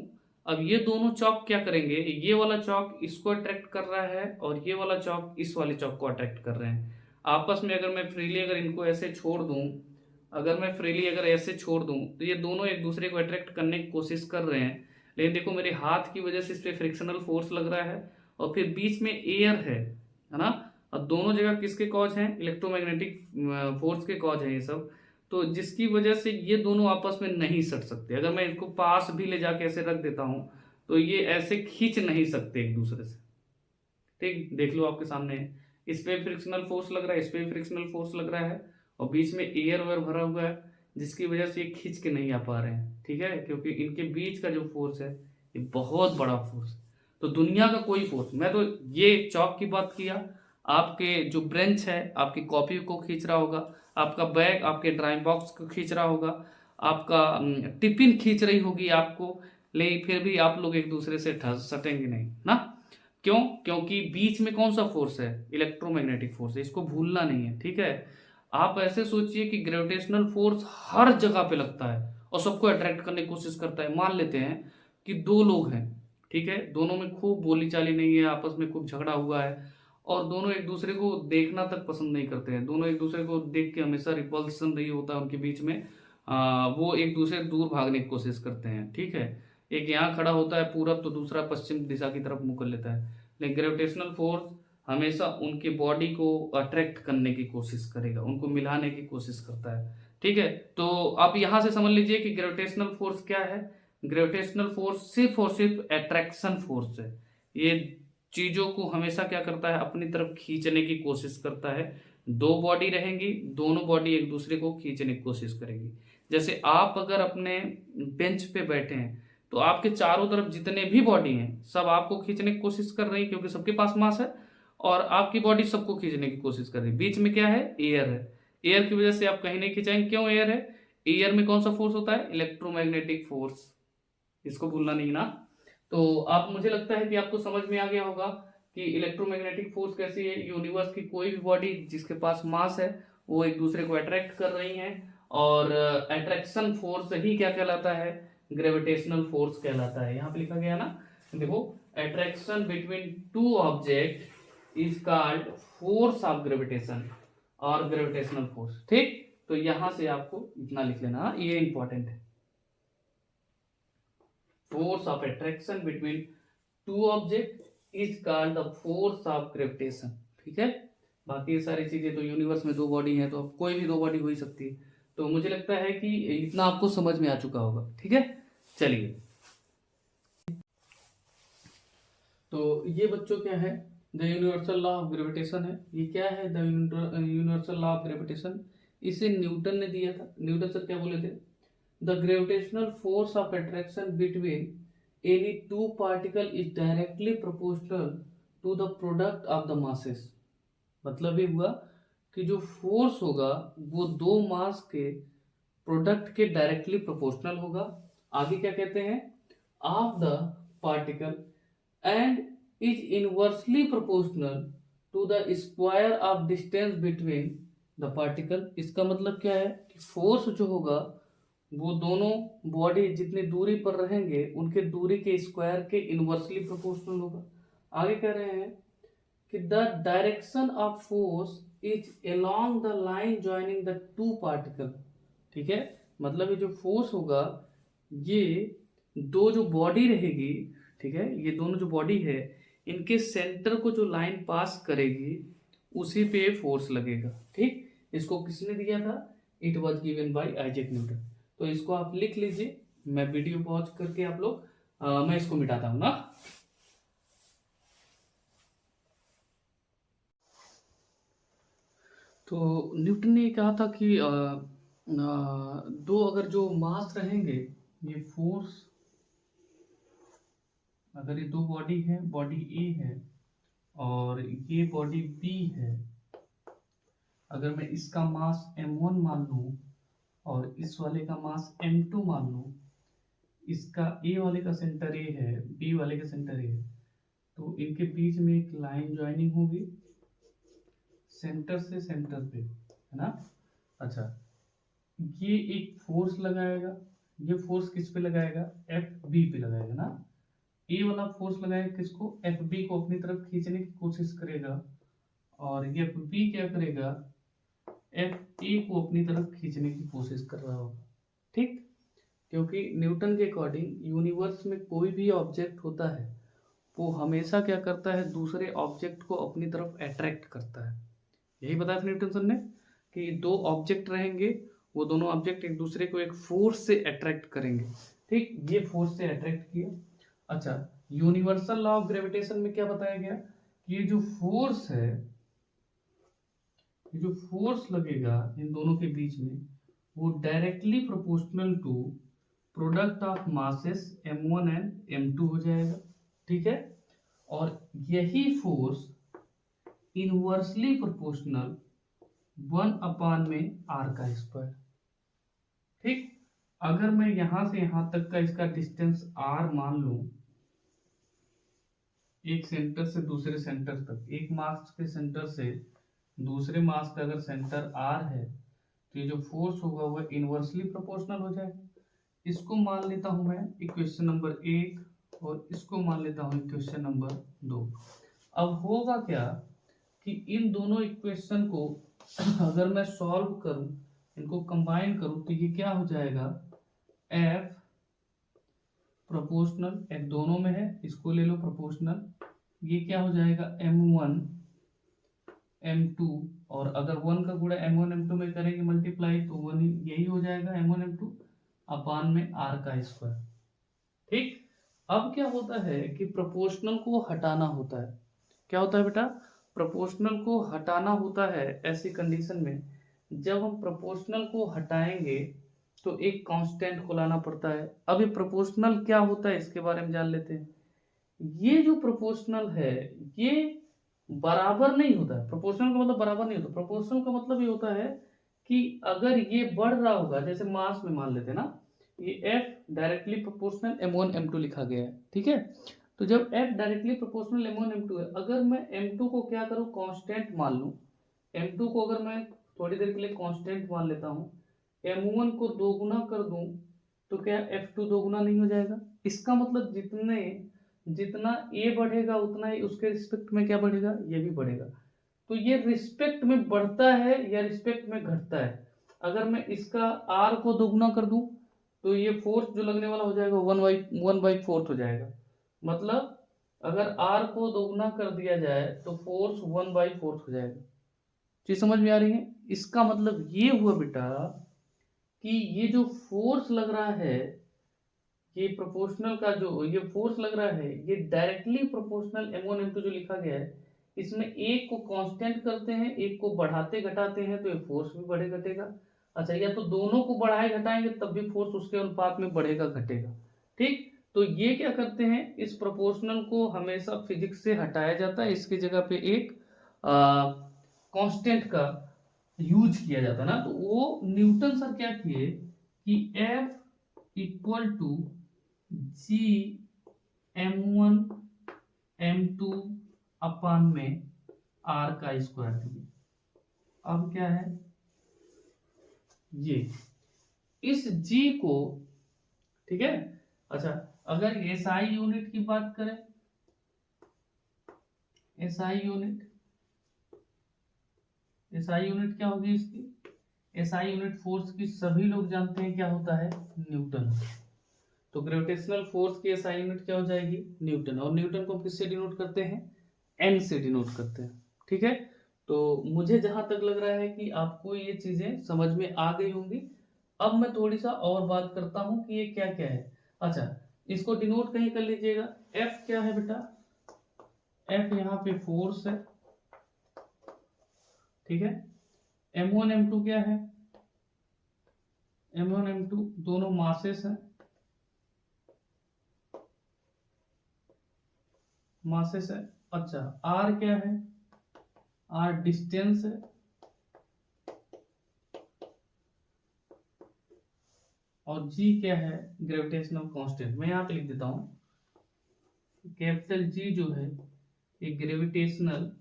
अब ये दोनों चौक क्या करेंगे, ये वाला चौक इसको अट्रैक्ट कर रहा है और ये वाला चौक इस वाले चौक को अट्रैक्ट कर रहे हैं आपस में। अगर मैं फ्रीली अगर इनको ऐसे छोड़ दूं, अगर मैं फ्रीली अगर ऐसे छोड़ दूं, तो ये दोनों एक दूसरे को अट्रैक्ट करने की कोशिश कर रहे हैं, लेकिन देखो मेरे हाथ की वजह से इस पर फ्रिक्शनल फोर्स लग रहा है, और फिर बीच में एयर है ना, और दोनों जगह किसके कॉज हैं, इलेक्ट्रोमैग्नेटिक फोर्स के कॉज हैं ये सब। तो जिसकी वजह से ये दोनों आपस में नहीं सट सकते। अगर मैं इसको पास भी ले जाके ऐसे रख देता हूं तो ये ऐसे खींच नहीं सकते एक दूसरे से। ठीक, देख लो आपके सामने है। इस पे फ्रिक्शनल फोर्स लग रहा है, इस पे फ्रिक्शनल फोर्स लग रहा है, और बीच में एयर वेयर भरा हुआ है, जिसकी वजह से ये खींच के नहीं आ पा रहे हैं। ठीक है, क्योंकि इनके बीच का जो फोर्स है ये बहुत बड़ा फोर्स है। तो दुनिया का कोई फोर्स, मैं तो ये चौक की बात किया, आपके जो ब्रेंच है आपकी कॉपी को खींच रहा होगा, आपका बैग आपके ड्राइंग बॉक्स को खींच रहा होगा, आपका टिफिन खींच रही होगी आपको, लेकिन फिर भी आप लोग एक दूसरे से सटेंगे नहीं ना। क्यों? क्योंकि बीच में कौन सा फोर्स है? इलेक्ट्रोमैग्नेटिक फोर्स है, इसको भूलना नहीं है। ठीक है, आप ऐसे सोचिए कि ग्रेविटेशनल फोर्स हर जगह पे लगता है और सबको अट्रैक्ट करने की कोशिश करता है। मान लेते हैं कि दो लोग हैं, ठीक है, दोनों में खूब बोली चाली नहीं है, आपस में खूब झगड़ा हुआ है, और दोनों एक दूसरे को देखना तक पसंद नहीं करते हैं, दोनों एक दूसरे को देख के हमेशा रिपल्सन रही होता है उनके बीच में, वो एक दूसरे से दूर भागने की कोशिश करते हैं। ठीक है, एक यहाँ खड़ा होता है पूरब तो दूसरा पश्चिम दिशा की तरफ मुंह कर लेता है, लेकिन ग्रेविटेशनल फोर्स हमेशा उनकी बॉडी को अट्रैक्ट करने की कोशिश करेगा, उनको मिलाने की कोशिश करता है। ठीक है, तो आप यहां से समझ लीजिए कि ग्रेविटेशनल फोर्स क्या है। ग्रेविटेशनल फोर्स सिर्फ और सिर्फ अट्रैक्शन फोर्स है। ये चीजों को हमेशा क्या करता है? अपनी तरफ खींचने की कोशिश करता है। दो बॉडी रहेंगी, दोनों बॉडी एक दूसरे को खींचने की कोशिश करेंगी। जैसे आप अगर अपने बेंच पे बैठे हैं तो आपके चारों तरफ जितने भी बॉडी हैं सब आपको खींचने की कोशिश कर रही है, क्योंकि सबके पास मास है, और आपकी बॉडी सबको खींचने की कोशिश कर रही है। बीच में क्या है? एयर है। एयर की वजह से आप कहीं नहीं खिंचाएंगे। क्यों एयर है? एयर में कौन सा फोर्स होता है? इलेक्ट्रोमैग्नेटिक फोर्स, इसको भूलना नहीं ना। तो आप, मुझे लगता है कि आपको समझ में आ गया होगा कि इलेक्ट्रोमैग्नेटिक फोर्स कैसी है। यूनिवर्स की कोई भी बॉडी जिसके पास मास है वो एक दूसरे को अट्रैक्ट कर रही हैं, और अट्रैक्शन फोर्स ही क्या कहलाता है? ग्रेविटेशनल फोर्स कहलाता है। यहाँ पे लिखा गया ना, देखो, attraction between two object is called force of gravitation और ग्रेविटेशनल फोर्स। ठीक, तो यहां से आपको इतना लिख लेना, ये इंपॉर्टेंट है। force of attraction between two object is called the force of gravitation। ठीक है, बाकी ये सारी चीजें तो यूनिवर्स में दो बॉडी है तो कोई भी दो बॉडी हो ही सकती है। तो मुझे लगता है कि इतना आपको समझ में आ चुका होगा। ठीक है, चलिए, तो ये बच्चों क्या है? The universal law of gravitation है। ये क्या है? The universal law of gravitation, इसे न्यूटन ने दिया था। न्यूटन सर क्या बोले थे? The gravitational force of attraction between any two particles is directly proportional to the product of the masses। मतलब ये हुआ कि जो फोर्स होगा वो दो मास के प्रोडक्ट के डायरेक्टली प्रोपोर्शनल होगा। आगे क्या कहते हैं? Of the particle and is inversely proportional to the square of distance between the particle. इसका मतलब क्या है कि फोर्स जो होगा वो दोनों बॉडी जितनी दूरी पर रहेंगे उनके दूरी के स्क्वायर के इनवर्सली प्रोपोर्शनल होगा। आगे कह रहे हैं कि the direction of force is along the line joining the two particle. ठीक है, मतलब ये जो फोर्स होगा ये दो जो बॉडी रहेगी, ठीक है, ये दोनों जो बॉडी है इनके सेंटर को जो लाइन पास करेगी उसी पे फोर्स लगेगा। ठीक, इसको किसने दिया था? It was given by Isaac Newton. तो इसको आप लिख लीजिए, मैं वीडियो पॉज करके आप लोग मैं इसको मिटाता हूं ना। तो न्यूटन ने कहा था कि दो अगर जो मास रहेंगे, ये फोर्स, अगर ये दो बॉडी है, बॉडी ए है और ये बॉडी बी है, अगर मैं इसका मास m1 मान लूं और इस वाले का मास m2 मान लूं, इसका ए वाले का सेंटर ए है, बी वाले का सेंटर ए है, तो इनके बीच में एक लाइन ज्वाइनिंग होगी सेंटर से सेंटर पे, है ना। अच्छा, ये एक फोर्स लगाएगा, ये फोर्स किस पे लगाएगा? एफ बी पे लगाएगा ना। ए वाला फोर्स लगाएगा किसको? एफ बी को अपनी तरफ खींचने की कोशिश करेगा, और ये एफ बी क्या करेगा? एफ ए को अपनी तरफ खींचने की कोशिश कर रहा होगा। ठीक, क्योंकि न्यूटन के अकॉर्डिंग यूनिवर्स में कोई भी ऑब्जेक्ट होता है वो हमेशा क्या करता है? दूसरे ऑब्जेक्ट को अपनी तरफ अट्रैक्ट करता है। यही बताया था न्यूटन सर ने कि दो ऑब्जेक्ट रहेंगे वो दोनों ऑब्जेक्ट एक दूसरे को एक फोर्स से अट्रैक्ट करेंगे। ठीक, ये फोर्स से अट्रैक्ट किया। अच्छा, यूनिवर्सल लॉ ऑफ ग्रेविटेशन में क्या बताया गया कि ये जो फोर्स है, ये जो फोर्स लगेगा इन दोनों के बीच में, वो directly proportional to product of masses m1 and m2 हो जाएगा। ठीक है, और यही फोर्स इनवर्सली प्रोपोर्शनल 1/r²। ठीक, अगर मैं यहां से यहां तक का इसका डिस्टेंस r मान लूं, एक सेंटर से दूसरे सेंटर तक, एक मास के सेंटर से दूसरे मास का अगर सेंटर r है, तो ये जो फोर्स होगा वह इनवर्सली प्रोपोर्शनल हो जाएगा। इसको मान लेता हूं मैं इक्वेशन नंबर 1 और इसको मान लेता हूं इक्वेशन नंबर 2। अब होगा क्या कि इन दोनों इक्वेशन को अगर मैं सॉल्व करूं, इनको कंबाइन करूं, तो ये क्या हो जाएगा, f प्रोपोर्शनल, f दोनों में है, इसको ले लो प्रोपोर्शनल, ये क्या हो जाएगा m1 m2, और अगर 1 का गुणा m1 m2 में करेंगे मल्टीप्लाई, तो 1 यही हो जाएगा m1 m2 अपान में r²। ठीक, अब क्या होता है कि प्रोपोर्शनल को हटाना होता है। क्या होता है बेटा, प्रोपोर्शनल को हटाना होता है ऐसी कंडीशन में, जब हम प्रोपोर्शनल को हटाएंगे तो एक कांस्टेंट को लाना पड़ता है। अब ये प्रोपोर्शनल क्या होता है इसके बारे में जान लेते हैं। ये जो प्रोपोर्शनल है ये बराबर नहीं होता है। प्रोपोर्शनल का मतलब बराबर नहीं होता। प्रोपोर्शनल का मतलब ये होता है कि अगर ये बढ़ रहा होगा, जैसे मास में मान लेते हैं ना, ये F directly proportional m1 m2 लिखा गया है। ठीक है, तो जब F directly proportional m1 m2 है, अगर मैं m2 को क्या करूं, कांस्टेंट मान लूं, m2 को अगर मैं थोड़ी देर के लिए कांस्टेंट मान लेता हूं, m1 को दोगुना कर दूं, तो क्या f2 दोगुना नहीं हो जाएगा। इसका मतलब जितना a बढ़ेगा उतना ही उसके रिस्पेक्ट में क्या बढ़ेगा, ये भी बढ़ेगा। तो ये रिस्पेक्ट में बढ़ता है या रिस्पेक्ट में घटता है। अगर मैं इसका r को दोगुना कर दूं, तो ये फोर्स जो लगने वाला हो जाएगा 1/4 हो जाएगा। मतलब अगर r को दोगुना कर दिया जाए तो फोर्स 1/4 हो जाएगा। चीज समझ में आ रही है। इसका मतलब ये हुआ बेटा कि ये जो फोर्स लग रहा है, ये प्रोपोर्शनल का जो ये फोर्स लग रहा है, ये डायरेक्टली प्रोपोर्शनल m1 m2 जो लिखा गया है, इसमें एक को कांस्टेंट करते हैं, एक को बढ़ाते घटाते हैं, तो ये फोर्स भी बढ़े घटेगा। अच्छा, या तो दोनों को बढ़ाए घटाएंगे तब भी फोर्स उसके अनुपात में बढ़ेगा घटेगा। ठीक, तो ये क्या करते हैं, इस प्रोपोर्शनल को हमेशा फिजिक्स से हटाया जाता है, इसकी जगह पे एक कांस्टेंट का यूज किया जाता है ना। तो वो न्यूटन सर क्या किए कि F equal to G m1 m2 upon में r² दिए। अब क्या है, ये इस g को, ठीक है। अच्छा, अगर SI यूनिट की बात करें, SI यूनिट क्या होगी इसकी, SI यूनिट फोर्स की सभी लोग जानते हैं क्या होता है, न्यूटन। तो ग्रेविटेशनल फोर्स की SI यूनिट क्या हो जाएगी, न्यूटन। और न्यूटन को हम किससे डिनोट करते हैं, N से डिनोट करते हैं। ठीक है, तो मुझे जहां तक लग रहा है कि आपको ये चीजें समझ में आ गई होंगी। अब मैं थोड़ी सा और बात करता हूं कि ये क्या क्या है। अच्छा, इसको डिनोट कहीं कर लीजिएगा। F क्या है बेटा, F यहाँ पे फोर्स है। ठीक है, m1 m2 क्या है, m1 m2 दोनों मासेस हैं, मासेस है। अच्छा, R क्या है, R डिस्टेंस है, और G क्या है, ग्रेविटेशनल कांस्टेंट। मैं यहाँ पे लिख देता हूँ, कैपिटल G जो है ये ग्रेविटेशनल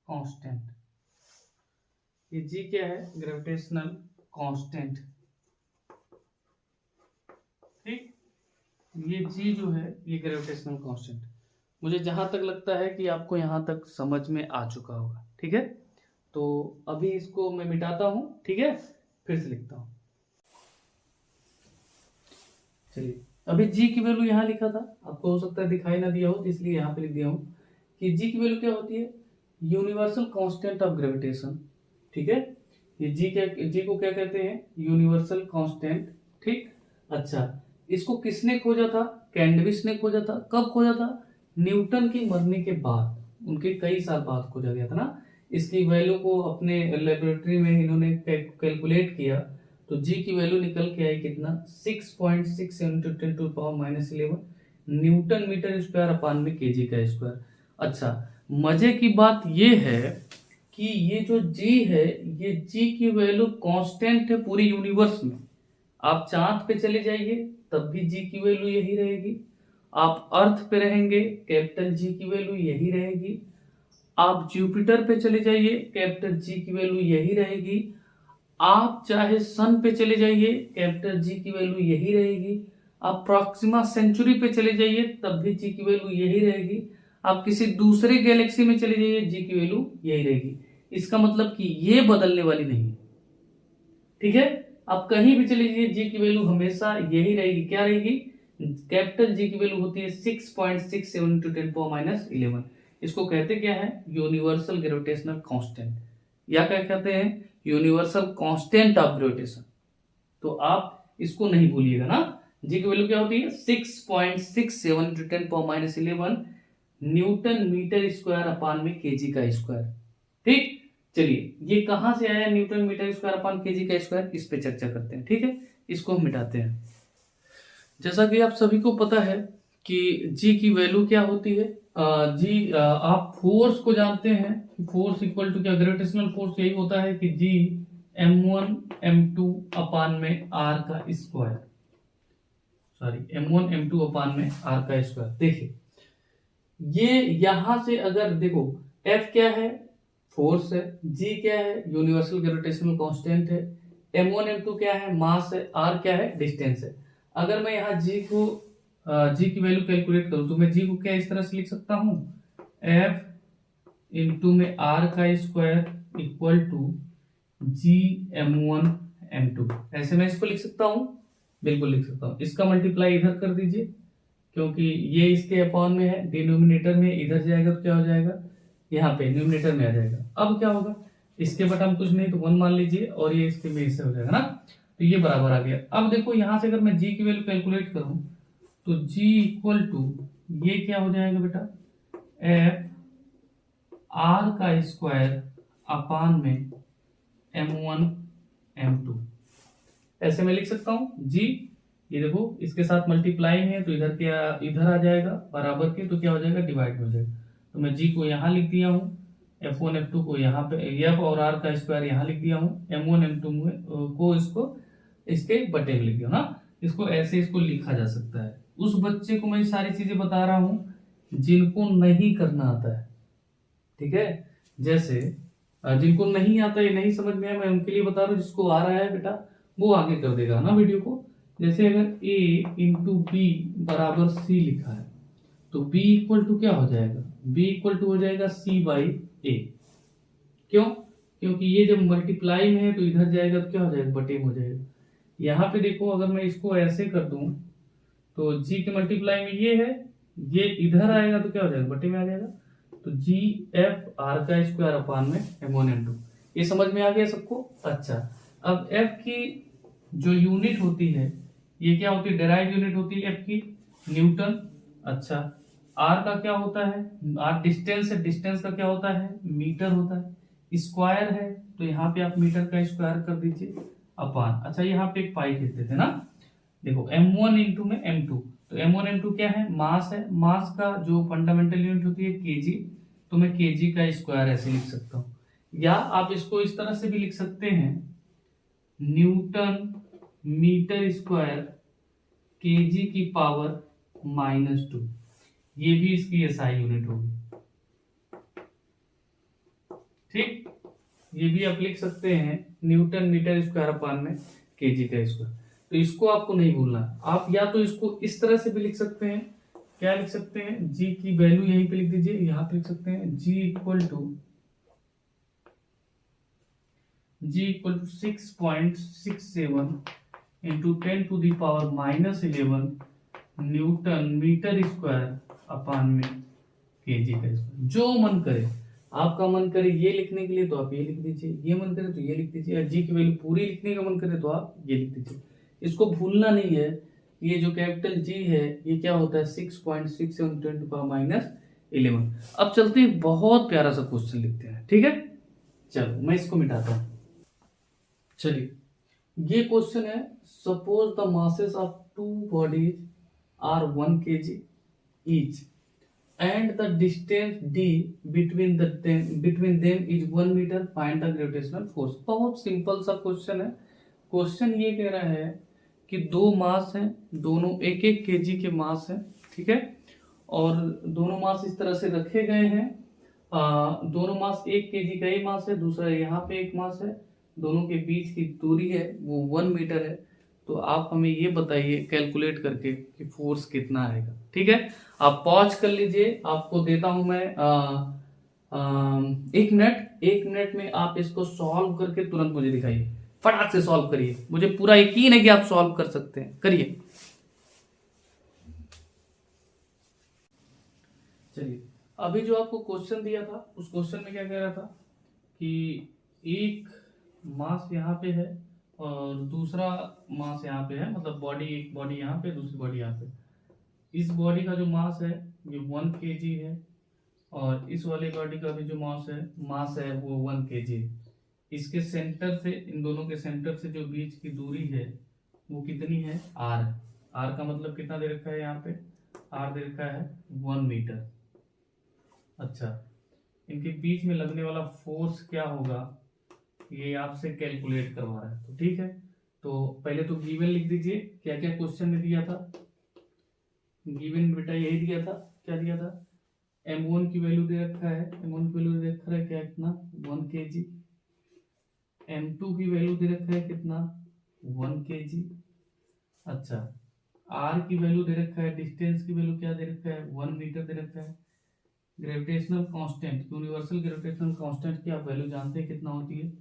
कांस्टेंट, ये G क्या है, ग्रेविटेशनल कांस्टेंट। ठीक, ये G जो है ये ग्रेविटेशनल कांस्टेंट। मुझे जहां तक लगता है कि आपको यहां तक समझ में आ चुका होगा। ठीक है, तो अभी इसको मैं मिटाता हूं, ठीक है, फिर से लिखता हूं। चलिए, अभी जी की वैल्यू यहाँ लिखा था, आपको हो सकता है दिखाई ना दिया हो, इसलिए यहाँ पे लिख दिया हूँ कि जी की वैल्यू क्या होती है, यूनिवर्सल कांस्टेंट ऑफ ग्रेविटेशन। ठीक है, ये जी को क्या कहते हैं, यूनिवर्सल कांस्टेंट। ठीक, अच्छा, इसको किसने खोजा था, कैंडविस ने खोजा था। कब खोजा था, न्यूटन की मरने के बाद, उनके कई साल बाद खोजा गया था ना। इसकी वैल्यू को अपने लेबोरेटरी में इन्होंने कैलकुलेट किया, तो जी की वैल्यू निकल के आई कितना, 6.6 × 10⁻11 न्यूटन मीटर स्क्वायर अपान में केजी का स्क्वायर। अच्छा, मजे की बात ये है कि ये जो जी है, ये जी की वैल्यू कांस्टेंट है पूरी यूनिवर्स में। आप चांद पे चले जाइए तब भी जी की वैल्यू यही रहेगी, आप अर्थ पे रहेंगे कैपिटल जी की वैल्यू यही रहेगी, आप जुपिटर पे चले जाइए कैपिटल जी की वैल्यू यही रहेगी, आप चाहे सन पे चले जाइए कैपिटल जी की वैल्यू यही रहेगी, आप प्रॉक्सिमा सेंचुरी पे चले जाइए तब भी जी की वैल्यू यही रहेगी, आप किसी दूसरे गैलेक्सी में चले जाइए जी की वैल्यू यही रहेगी। इसका मतलब कि ये बदलने वाली नहीं है। ठीक है, आप कहीं भी चले जाइए जी की वैल्यू हमेशा यही रहेगी। क्या रहेगी, कैपिटल जी की वैल्यू होती है 6.67 × 10⁻11। इसको कहते क्या है, यूनिवर्सल ग्रेविटेशनल कांस्टेंट, या क्या कहते हैं, यूनिवर्सल कांस्टेंट ऑफ ग्रेविटेशन। तो आप इसको नहीं भूलिएगा ना। जी की वैल्यू क्या होती है, 6.67 × 10⁻11 न्यूटन मीटर स्क्वायर अपान में केजी का स्क्वायर। ठीक, चलिए ये कहां से आया newton metre square upon kg का स्क्वायर, इस पे चर्चा करते हैं। ठीक है, इसको हम मिटाते हैं। जैसा कि आप सभी को पता है कि जी की वैल्यू क्या होती है, आप फोर्स को जानते हैं, फोर्स इक्वल टू क्या, ग्रेविटेशनल फोर्स यही होता है कि जी m1 m2 अपान में आर का square, sorry m1 m2 upon में आर का स्क्वायर। देखिए ये यहां से अगर देखो, F क्या है, फोर्स है, G क्या है, यूनिवर्सल ग्रेविटेशनल कांस्टेंट है, m1 m2 क्या है, मास है, R क्या है, डिस्टेंस है। अगर मैं यहाँ G की वैल्यू कैलकुलेट करूं तो मैं G को क्या इस तरह से लिख सकता हूं, F इंटू में R का square equal to G m1 m2, ऐसे मैं इसको लिख सकता हूं, बिल्कुल लिख सकता हूं। इसका मल्टीप्लाई इधर कर दीजिए, क्योंकि ये इसके अपॉन में है, डिनोमिनेटर में इधर जाएगा तो क्या हो जाएगा, यहाँ पे न्यूमिनेटर में आ जाएगा। अब क्या होगा, इसके बट हम कुछ नहीं तो 1 मान लीजिए, और ये इसके बेस से हो जाएगा ना, तो ये बराबर आ गया। अब देखो यहाँ से अगर मैं जी की वैल्यू कैलकुलेट करूं तो जी इक्वल टू ये क्या हो जाएगा बेटा, एफ आर का स्क्वायर अपान में m1 m2, ऐसे मैं लिख सकता हूं जी। ये देखो इसके साथ मल्टीप्लाई है तो इधर क्या, इधर आ जाएगा बराबर के, तो क्या हो जाएगा, डिवाइड हो जाएगा। तो मैं जी को यहाँ लिख दिया हूँ, F1 F2 को यहाँ पे, F और R का स्क्वायर यहाँ लिख दिया हूँ, M1 M2 को इसको इसके बटे में लिख दिया ना। इसको ऐसे इसको लिखा जा सकता है। उस बच्चे को मैं सारी चीजें बता रहा हूँ जिनको नहीं करना आता है। ठीक है, जैसे जिनको नहीं आता है, नहीं समझ में आया, मैं उनके लिए बता रहा हूँ, जिसको आ रहा है बेटा वो आगे कर देगा ना वीडियो को। जैसे अगर a इंटू बी बराबर सी लिखा है तो b इक्वल टू क्या हो जाएगा, b इक्वल टू हो जाएगा c बाई ए। क्यों, क्योंकि ये जब मल्टीप्लाई में है तो इधर जाएगा तो क्या हो जाएगा, बटे में हो जाएगा। यहाँ पे देखो अगर मैं इसको ऐसे कर दूं तो g के मल्टीप्लाई में ये है, ये इधर आएगा तो क्या हो जाएगा, बटे में आ जाएगा। तो जी एफ आर का स्क्वायर अपान में m1 m2, ये समझ में आ गया सबको। अच्छा, अब f की जो यूनिट होती है, ये क्या होती है, डेराइव यूनिट होती है f की, न्यूटन। अच्छा, r का क्या होता है, r डिस्टेंस है, डिस्टेंस का क्या होता है, मीटर होता है। स्क्वायर है तो यहाँ पे आप मीटर का स्क्वायर कर दीजिए अपान, अच्छा यहाँ पे एक पाई लिखते थे ना। देखो m1 इंटू में m2, तो m1 m2 क्या है, मास है, मास का जो फंडामेंटल यूनिट होती है केजी, तो मैं केजी का स्क्वायर ऐसे लिख सकता हूँ। या आप इसको इस तरह से भी लिख सकते हैं, न्यूटन मीटर स्क्वायर केजी की पावर -2, ये भी इसकी एसआई यूनिट होगी। ठीक, ये भी आप लिख सकते हैं न्यूटन मीटर स्क्वायर अपान में केजी का स्क्वायर। तो इसको आपको नहीं भूलना, आप या तो इसको इस तरह से भी लिख सकते हैं, क्या लिख सकते हैं, जी की वैल्यू यहीं पे लिख दीजिए, यहाँ पे लिख सकते हैं G equal to 6.67 into 10⁻11 newton metre square upon में केजी का स्क्वायर। जो मन करे, आपका मन करे ये लिखने के लिए तो आप ये लिख दीजिए, ये मन करे तो ये लिख दीजिए, या जी की वैल्यू पूरी लिखने का मन करे तो आप ये लिख दीजिए। इसको भूलना नहीं है, ये जो कैपिटल जी है ये क्या होता है 6.67 10 to the power -11। अब चलते हैं, बहुत प्यारा सा क्वेश्चन लिखते हैं, ठीक है। चलो मैं इसको मिटाता हूँ। चलिए, ये क्वेश्चन है, suppose the masses of two bodies are 1 kg each and the distance d between them is 1 meter, find the gravitational force। बहुत सिंपल सा क्वेश्चन है। क्वेश्चन ये कह रहा है कि दो मास हैं, दोनों 1-1 kg के मास हैं, ठीक है, और दोनों मास इस तरह से रखे गए हैं। दोनों मास 1 kg का ही मास है, दूसरा यहाँ पे एक मास है, दोनों के बीच की दूरी है वो 1 मीटर है। तो आप हमें ये बताइए कैलकुलेट करके कि फोर्स कितना आएगा, ठीक है। आप पॉज कर लीजिए, आपको देता हूं मैं 1 मिनट में आप इसको सॉल्व करके तुरंत मुझे दिखाइए, फटाक से सॉल्व करिए, मुझे पूरा यकीन है कि आप सॉल्व कर सकते हैं, करिए। चलिए, अभी जो आपको क्वेश्चन दिया था उस क्वेश्चन में क्या कह रहा था कि एक मास यहाँ पे है और दूसरा मास यहाँ पे है, मतलब बॉडी, एक बॉडी यहाँ पे दूसरी बॉडी यहाँ पे। इस बॉडी का जो मास है ये 1 kg है और इस वाले बॉडी का भी जो मास है वो 1 kg है। इसके सेंटर से, इन दोनों के सेंटर से जो बीच की दूरी है वो कितनी है, r। r का मतलब कितना दे रखा है यहाँ पे, r दे रखा है 1 मीटर। अच्छा, इनके बीच में लगने वाला फोर्स क्या होगा ये आपसे कैलकुलेट करवा रहा है, तो ठीक है। तो पहले तो गिवन लिख दीजिए, क्या क्या क्वेश्चन में दिया था। गिवन बेटा यही दिया था, क्या दिया था, m1 की वैल्यू दे रखा है, m1 की वैल्यू दे रखा है क्या, कितना 1 kg। m2 की वैल्यू दे रखा है कितना 1 kg। अच्छा, r की वैल्यू दे रखा है, डिस्टेंस की वैल्यू क्या दे रखा है 1 मीटर दे रखा है। Gravitational constant, universal gravitational constant की आप वैल्यू जानते हैं कितना होती है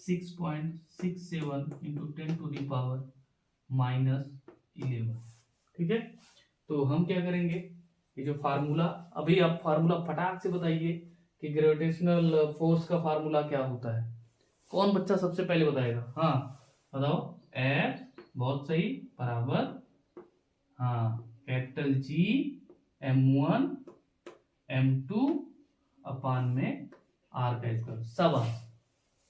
6.67 इंटू 10 टू दी पावर -11, ठीक है। तो हम क्या करेंगे, ये जो फार्मूला, अभी आप फार्मूला फटाक से बताइए कि ग्रेविटेशनल फोर्स का फार्मूला क्या होता है। कौन बच्चा सबसे पहले बताएगा, हाँ बताओ। F, बहुत सही, बराबर, हाँ, capital G m1 m2 upon में r का स्क्वायर, शाबाश,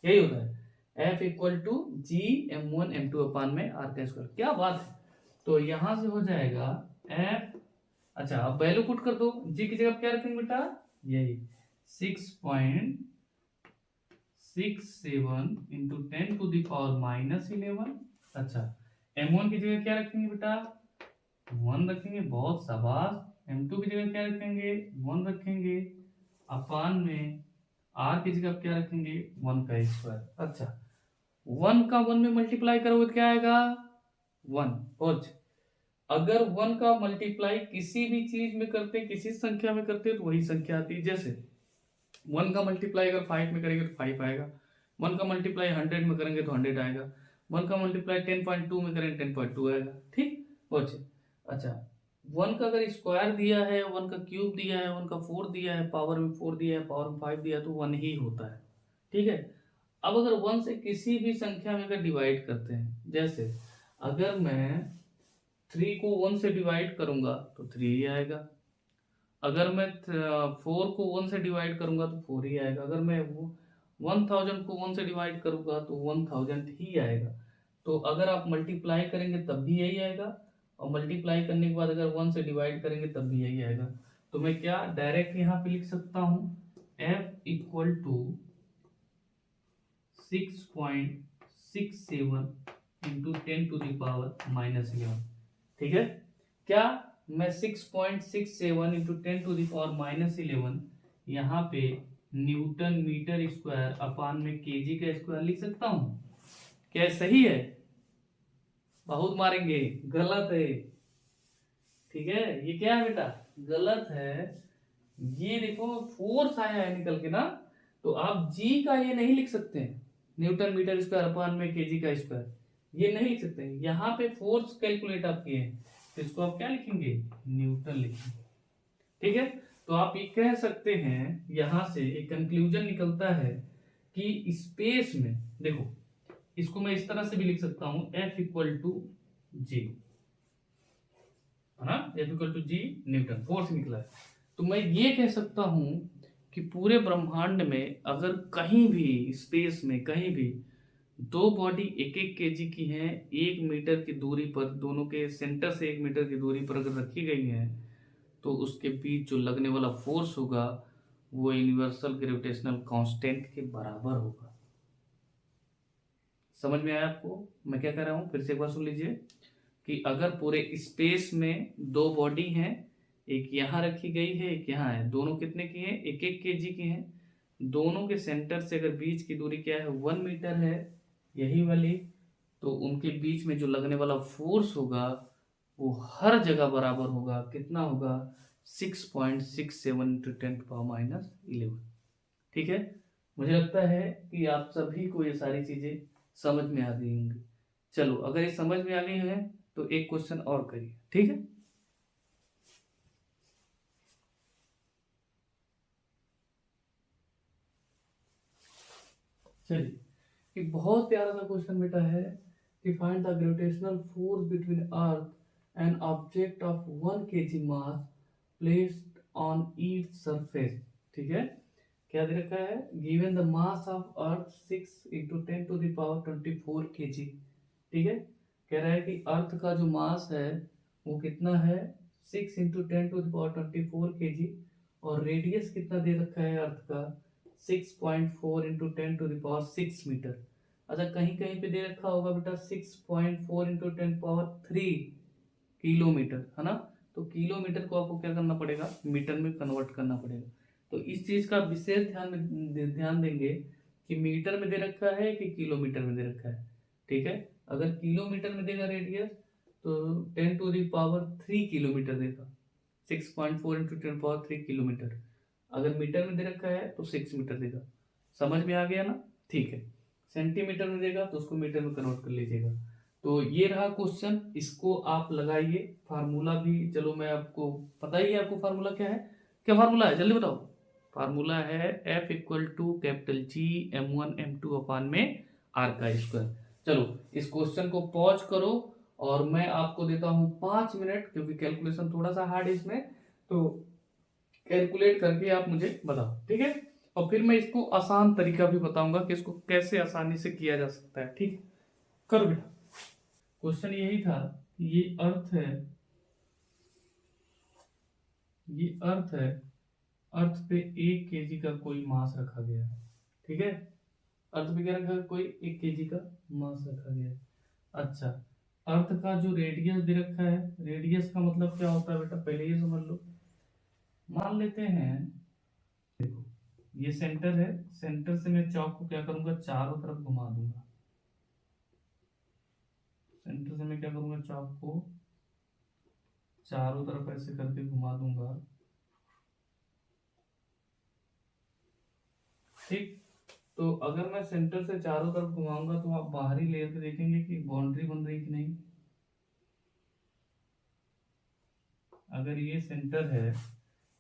यही होता है। F equal to G m1 m2 upon में r का स्क्वायर, क्या बात है। तो यहां से हो जाएगा F, अच्छा अब वैल्यू पुट कर दो, G की जगह क्या रखेंगे बेटा, यही 6.67 इंटू 10 टू दी पावर -11। अच्छा, m1 की जगह क्या रखेंगे बेटा, 1 रखेंगे, बहुत शाबाश। m2 की जगह क्या रखेंगे, 1 रखेंगे, अपान में r की जगह क्या रखेंगे 1 का स्क्वायर। अच्छा, 1 का 1 में मल्टीप्लाई करोगे तो क्या आएगा 1। पहुंच, अगर 1 का मल्टीप्लाई किसी भी चीज में करते हैं, किसी संख्या में करते हैं तो वही संख्या आती है। जैसे 1 का मल्टीप्लाई अगर 5 में करेंगे तो 5 आएगा, 1 का मल्टीप्लाई 100 में करेंगे तो 100 आएगा, 1 का मल्टीप्लाई 10.2 में करेंगे 10.2 आएगा, ठीक। पहुंचे, अच्छा 1 का अगर स्क्वायर दिया है, 1 का क्यूब दिया है, 1 का 4 दिया है, पावर में 4 दिया है, पावर में 5 दिया है, तो 1 ही होता है, ठीक है। अब अगर 1 से किसी भी संख्या में अगर डिवाइड करते हैं, जैसे अगर मैं 3 को 1 से डिवाइड करूंगा तो 3 ही आएगा, अगर मैं 4 को 1 से डिवाइड करूंगा तो 4 ही आएगा, अगर मैं 1000 को 1 से डिवाइड करूंगा तो 1000 ही आएगा। तो अगर आप मल्टीप्लाई करेंगे तब भी यही आएगा, और मल्टीप्लाई करने के बाद अगर 1 से डिवाइड करेंगे तब भी यही आएगा। तो मैं क्या डायरेक्ट यहाँ पे लिख सकता हूँ, F equal to 6.67 into 10 to the power -11, ठीक है। क्या मैं 6.67 इंटू 10 टू दी पावर -11 यहाँ पे न्यूटन मीटर स्क्वायर अपान में केजी का स्क्वायर लिख सकता हूँ, क्या सही है, बहुत मारेंगे, गलत है, ठीक है। ये क्या है बेटा, गलत है। ये देखो फोर्स आया है निकल के ना, तो आप जी का ये नहीं लिख सकते हैं, न्यूटन मीटर स्क्वायर अपान में केजी का स्क्वायर, ये नहीं लिख सकते हैं। यहाँ पे फोर्स कैलकुलेट आप किए हैं, तो इसको आप क्या लिखेंगे, न्यूटन लिखेंगे। ठीक है, तो आप ये कह सकते हैं, यहां से एक कंक्लूजन निकलता है कि स्पेस में देखो, इसको मैं इस तरह से भी लिख सकता हूं, F इक्वल टू जी, है ना, F equal to G newton force निकला है। तो मैं ये कह सकता हूं कि पूरे ब्रह्मांड में अगर कहीं भी स्पेस में कहीं भी दो बॉडी एक एक केजी की हैं, 1 मीटर की दूरी पर, दोनों के सेंटर से 1 मीटर की दूरी पर अगर रखी गई हैं, तो उसके बीच जो लगने वाला फोर्स होगा वो यूनिवर्सल ग्रेविटेशनल कांस्टेंट के बराबर होगा। समझ में आया आपको मैं क्या कह रहा हूं, फिर से एक बार सुन लीजिए कि अगर पूरे स्पेस में दो बॉडी हैं, एक यहाँ रखी गई है एक यहाँ है, दोनों कितने की हैं, 1-1 केजी की हैं, दोनों के सेंटर से अगर बीच की दूरी क्या है, 1 मीटर है, यही वाली, तो उनके बीच में जो लगने वाला फोर्स होगा वो हर जगह बराबर होगा। कितना होगा, 6.67 इंटू 10⁻11। ठीक है, मुझे लगता है कि आप सभी को ये सारी चीजें समझ में आ गई होंगी। चलो, अगर ये समझ में आ गई है तो एक क्वेश्चन और करिए। ठीक है, चलिए, एक बहुत प्यारा सा क्वेश्चन बेटा है कि find the gravitational force between earth and object of 1 kg mass placed on each surface. ठीक है, क्या दे रखा है, given the mass of earth 6 × 10⁻24 kg। ठीक है, कह रहा है कि अर्थ का जो मास है वो कितना है, 6 × 10⁻24 kg, और रेडियस कितना दे रखा है अर्थ का, 6.4 × 10⁻6 मीटर। अच्छा, कहीं कहीं पे दे रखा होगा बेटा 6.4 × 10⁻3 किलोमीटर, है ना, तो किलोमीटर को आपको क्या करना पड़ेगा, मीटर में कन्वर्ट करना पड़ेगा। तो इस चीज का विशेष ध्यान देंगे कि मीटर में दे रखा है कि किलोमीटर में दे रखा है। ठीक है, अगर किलोमीटर में देगा रेडियस तो 10⁻3 किलोमीटर देगा, 6.4 × 10⁻3 किलोमीटर। अगर मीटर में दे रखा है तो 6 मीटर देगा। समझ में आ गया ना, ठीक है। सेंटीमीटर में देगा तो उसको मीटर में कन्वर्ट कर लीजिएगा। तो ये रहा क्वेश्चन, इसको आप लगाइए। फार्मूला भी चलो मैं आपको, पता ही है आपको फार्मूला क्या है, क्या फार्मूला है जल्दी बताओ। फार्मूला है F equal to capital G m1 m2 upon में R का स्क्वायर। चलो, इस क्वेश्चन को पॉज करो और मैं आपको देता हूं 5 मिनट, क्योंकि कैलकुलेशन थोड़ा सा हार्ड है इसमें, तो कैलकुलेट करके आप मुझे बताओ। ठीक है, और फिर मैं इसको आसान तरीका भी बताऊंगा कि इसको कैसे आसानी से किया जा सकता है। ठीक, करो बेटा। क्वेश्चन यही था कि ये अर्थ है, अर्थ पे 1 kg का कोई मास रखा गया है। ठीक है, अर्थ पे क्या रखा है, कोई 1 kg का मास रखा गया है। अच्छा, अर्थ का जो रेडियस दे रखा है, रेडियस का मतलब क्या होता है बेटा, पहले ये समझ लो। मान लेते हैं, देखो ये सेंटर है, सेंटर से मैं चौक को क्या करूंगा, चारों तरफ घुमा दूंगा। सेंटर से मैं क्या करूंगा, चौक को चारों तरफ ऐसे करके घुमा दूंगा। ठीक, तो अगर मैं सेंटर से चारों तरफ घुमाऊंगा तो आप बाहरी लेयर पे देखेंगे कि बाउंड्री बन रही कि नहीं। अगर ये सेंटर है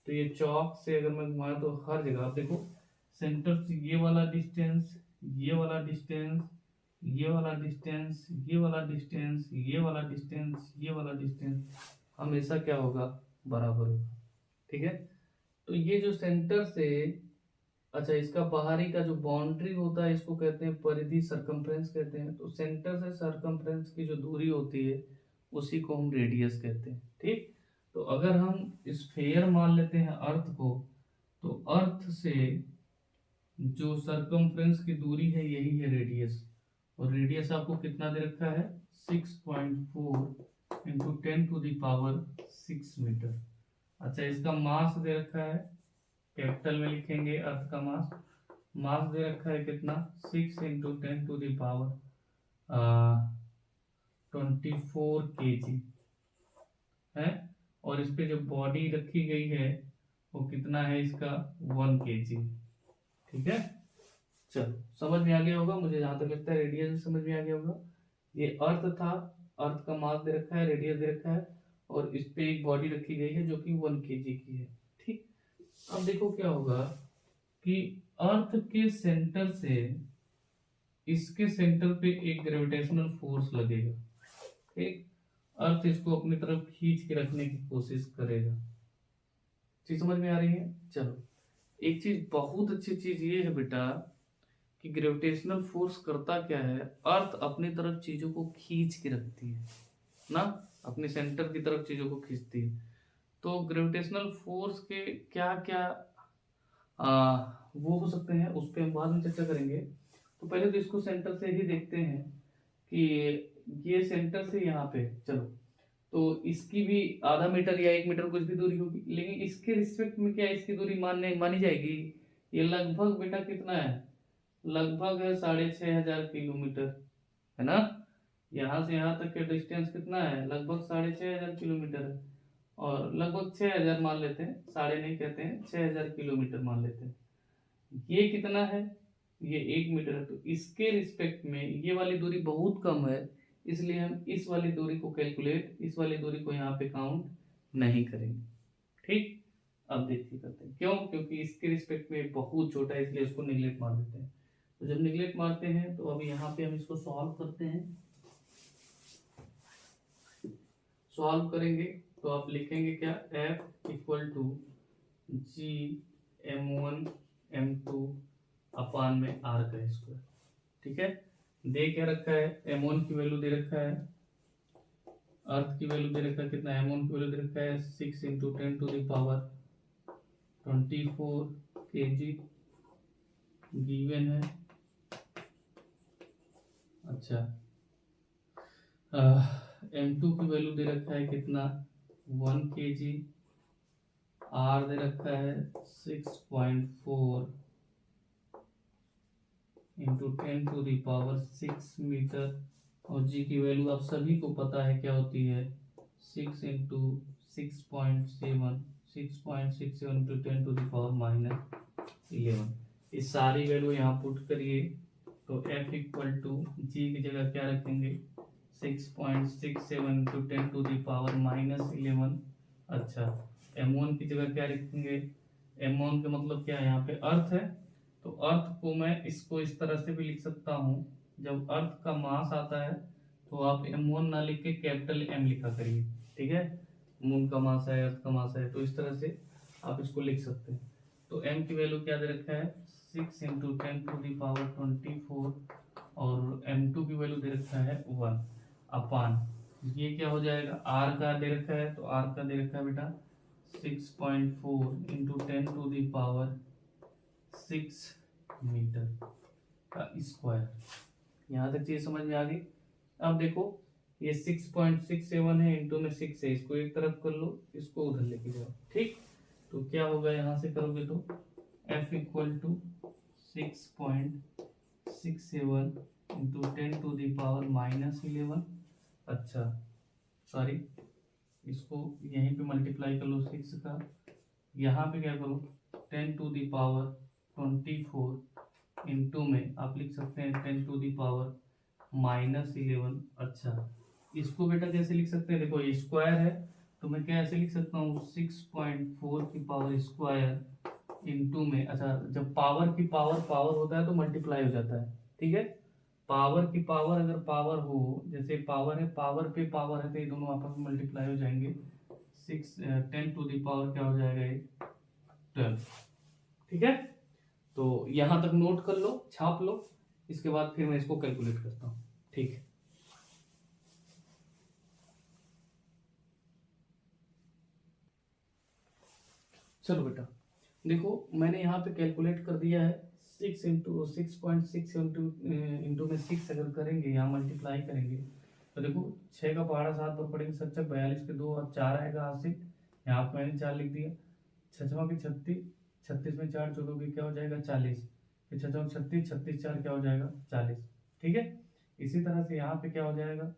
तो ये चौक से अगर मैं घुमाया तो हर जगह आप देखो, सेंटर से ये वाला डिस्टेंस, ये वाला डिस्टेंस, ये वाला डिस्टेंस, ये वाला डिस्टेंस, ये वाला डिस्टेंस, ये वाला डिस्टेंस हमेशा क्या होगा, बराबर होगा। ठीक है, तो ये जो सेंटर से, अच्छा इसका बाहरी का जो बाउंड्री होता है इसको कहते हैं परिधि, सरकमफ्रेंस कहते हैं। तो सेंटर से सरकमफ्रेंस की जो दूरी होती है उसी को हम रेडियस कहते हैं। ठीक, तो अगर हम स्फेयर मान लेते हैं अर्थ को, तो अर्थ से जो सरकमफ्रेंस की दूरी है यही है रेडियस, और रेडियस आपको कितना दे रखा है, 6.4 × 10⁻6 मीटर। अच्छा, इसका मास दे रखा है, कैपिटल में लिखेंगे अर्थ का मास। मास दे रखा है कितना, 6 × 10⁻24 kg है, और इस पे जो बॉडी रखी गई है वो कितना है इसका, 1 kg। ठीक है, चलो समझ में आ गया होगा, मुझे जहां तक लगता है रेडियस भी समझ में आ गया होगा। ये अर्थ था, अर्थ का मास दे रखा है, रेडियस दे रखा है, और इस पे एक बॉडी रखी गई है जो कि 1 kg की है। ठीक, अब देखो क्या होगा कि अर्थ के सेंटर से इसके सेंटर पे एक ग्रेविटेशनल फोर्स लगेगा। ठीक, अर्थ इसको अपनी तरफ खींच के रखने की कोशिश करेगा। चीज समझ में आ रही है? चलो, एक चीज बहुत अच्छी चीज ये है बेटा कि ग्रेविटेशनल फोर्स करता क्या है, अर्थ अपनी तरफ चीजों को खींच के रखती है ना, अपने सेंटर की तरफ चीजों को खींचती है। तो ग्रेविटेशनल फोर्स के क्या क्या वो हो सकते हैं, उस पर हम बाद में चर्चा करेंगे। तो पहले तो इसको सेंटर से ही देखते हैं कि ये सेंटर से यहाँ पे, चलो, तो इसकी भी आधा मीटर या 1 मीटर कुछ भी दूरी होगी, लेकिन इसके रिस्पेक्ट में क्या इसकी दूरी मानी जाएगी? ये लगभग बेटा कितना है, लगभग है 6500 किलोमीटर, है ना। यहाँ से यहाँ तक का डिस्टेंस कितना है, लगभग 6500 किलोमीटर है। और लगभग 6000 मान लेते हैं, साढ़े नहीं कहते हैं, 6000 किलोमीटर मान लेते हैं। ये कितना है, ये 1 मीटर है। तो इसके रिस्पेक्ट में ये वाली दूरी बहुत कम है, इसलिए हम इस वाली दूरी को कैलकुलेट, इस वाली दूरी को यहाँ पे काउंट नहीं करेंगे। ठीक, अब देखिए करते हैं क्यों, क्योंकि इसके रिस्पेक्ट में बहुत छोटा है, इसलिए उसको निगलेक्ट मार देते हैं। तो जब निगलेक्ट मारते हैं तो अभी यहाँ पे हम इसको सॉल्व करते हैं। सॉल्व करेंगे तो आप लिखेंगे क्या, F equal to G m1 m2 upon में r का स्क्वायर। ठीक है, दे क्या रखा है, m1 की वैल्यू दे रखा है, अर्थ की वैल्यू दे रखा है, कितना m1 की वैल्यू दे रखा है 6 × 10⁻24 kg गिवन है। अच्छा, m2 की वैल्यू दे रखा है कितना 1 kg, r दे रखा है 6.4 × 10⁻6 मीटर, और जी की वैल्यू आप सभी को पता है क्या होती है, 6 × 6.7 6.67 × 10⁻11। इस सारी वैल्यू यहाँ पुट करिए तो F इक्वल टू जी की जगह क्या रखेंगे 6.67 × 10⁻11। अच्छा, m1 की जगह क्या रखेंगे, m1 का मतलब क्या है, यहाँ पे अर्थ है, तो अर्थ को मैं इसको इस तरह से भी लिख सकता हूँ। जब अर्थ का मास आता है तो आप m1 ना लिख के कैपिटल M लिखा करिए। ठीक है, मून का मास है, अर्थ का मास है, तो इस तरह से आप इसको लिख सकते हैं। तो m की वैल्यू क्या दे रखा है 6 × 10⁻24, और m2 की वैल्यू दे रखा है 1 अपान, ये क्या हो जाएगा, r का दे रखा है, तो r का दे रखा है बेटा 6.4 × 10⁻6 मीटर का स्क्वायर। यहाँ तक चीज समझ में आ गई। अब देखो ये 6.67 है, इंटू में 6 है, इसको एक तरफ कर लो, इसको उधर लेके जाओ। ठीक, तो क्या होगा, यहाँ से करोगे तो F इक्वल टू 6.67 × 10⁻11। अच्छा सॉरी, इसको यहीं पे मल्टीप्लाई कर लो 6 का, यहाँ पे क्या करो 10⁻24 इंटू में आप लिख सकते हैं 10⁻11। अच्छा, इसको बेटा कैसे लिख सकते हैं, देखो ये स्क्वायर है, तो मैं क्या ऐसे लिख सकता हूँ 6.4 की पावर स्क्वायर इंटू में, अच्छा जब पावर की पावर होता है तो मल्टीप्लाई हो जाता है। ठीक है, पावर की पावर अगर पावर हो, जैसे पावर है, पावर पे पावर है, तो ये दोनों आपस में मल्टीप्लाई हो जाएंगे। 10 क्या हो जाएगा ये 12। ठीक है, तो यहां तक नोट कर लो, छाप लो, इसके बाद फिर मैं इसको कैलकुलेट करता हूँ। ठीक है, चलो बेटा देखो मैंने यहाँ पे कैलकुलेट कर दिया है 6 इंटू में 6 अगर करेंगे, यहाँ मल्टीप्लाई करेंगे तो देखो 6 का पहाड़ा 7 पर पड़ेंगे, 7 42 के 2 और 4 आएगा हासिल, यहाँ पे मैंने 4 लिख दिया, 6 के 36, 36 में 4 जोड़ोगे क्या हो जाएगा 40, फिर 6 36, 36 4 क्या हो जाएगा 40। ठीक है, इसी तरह से यहाँ पे क्या हो जाएगा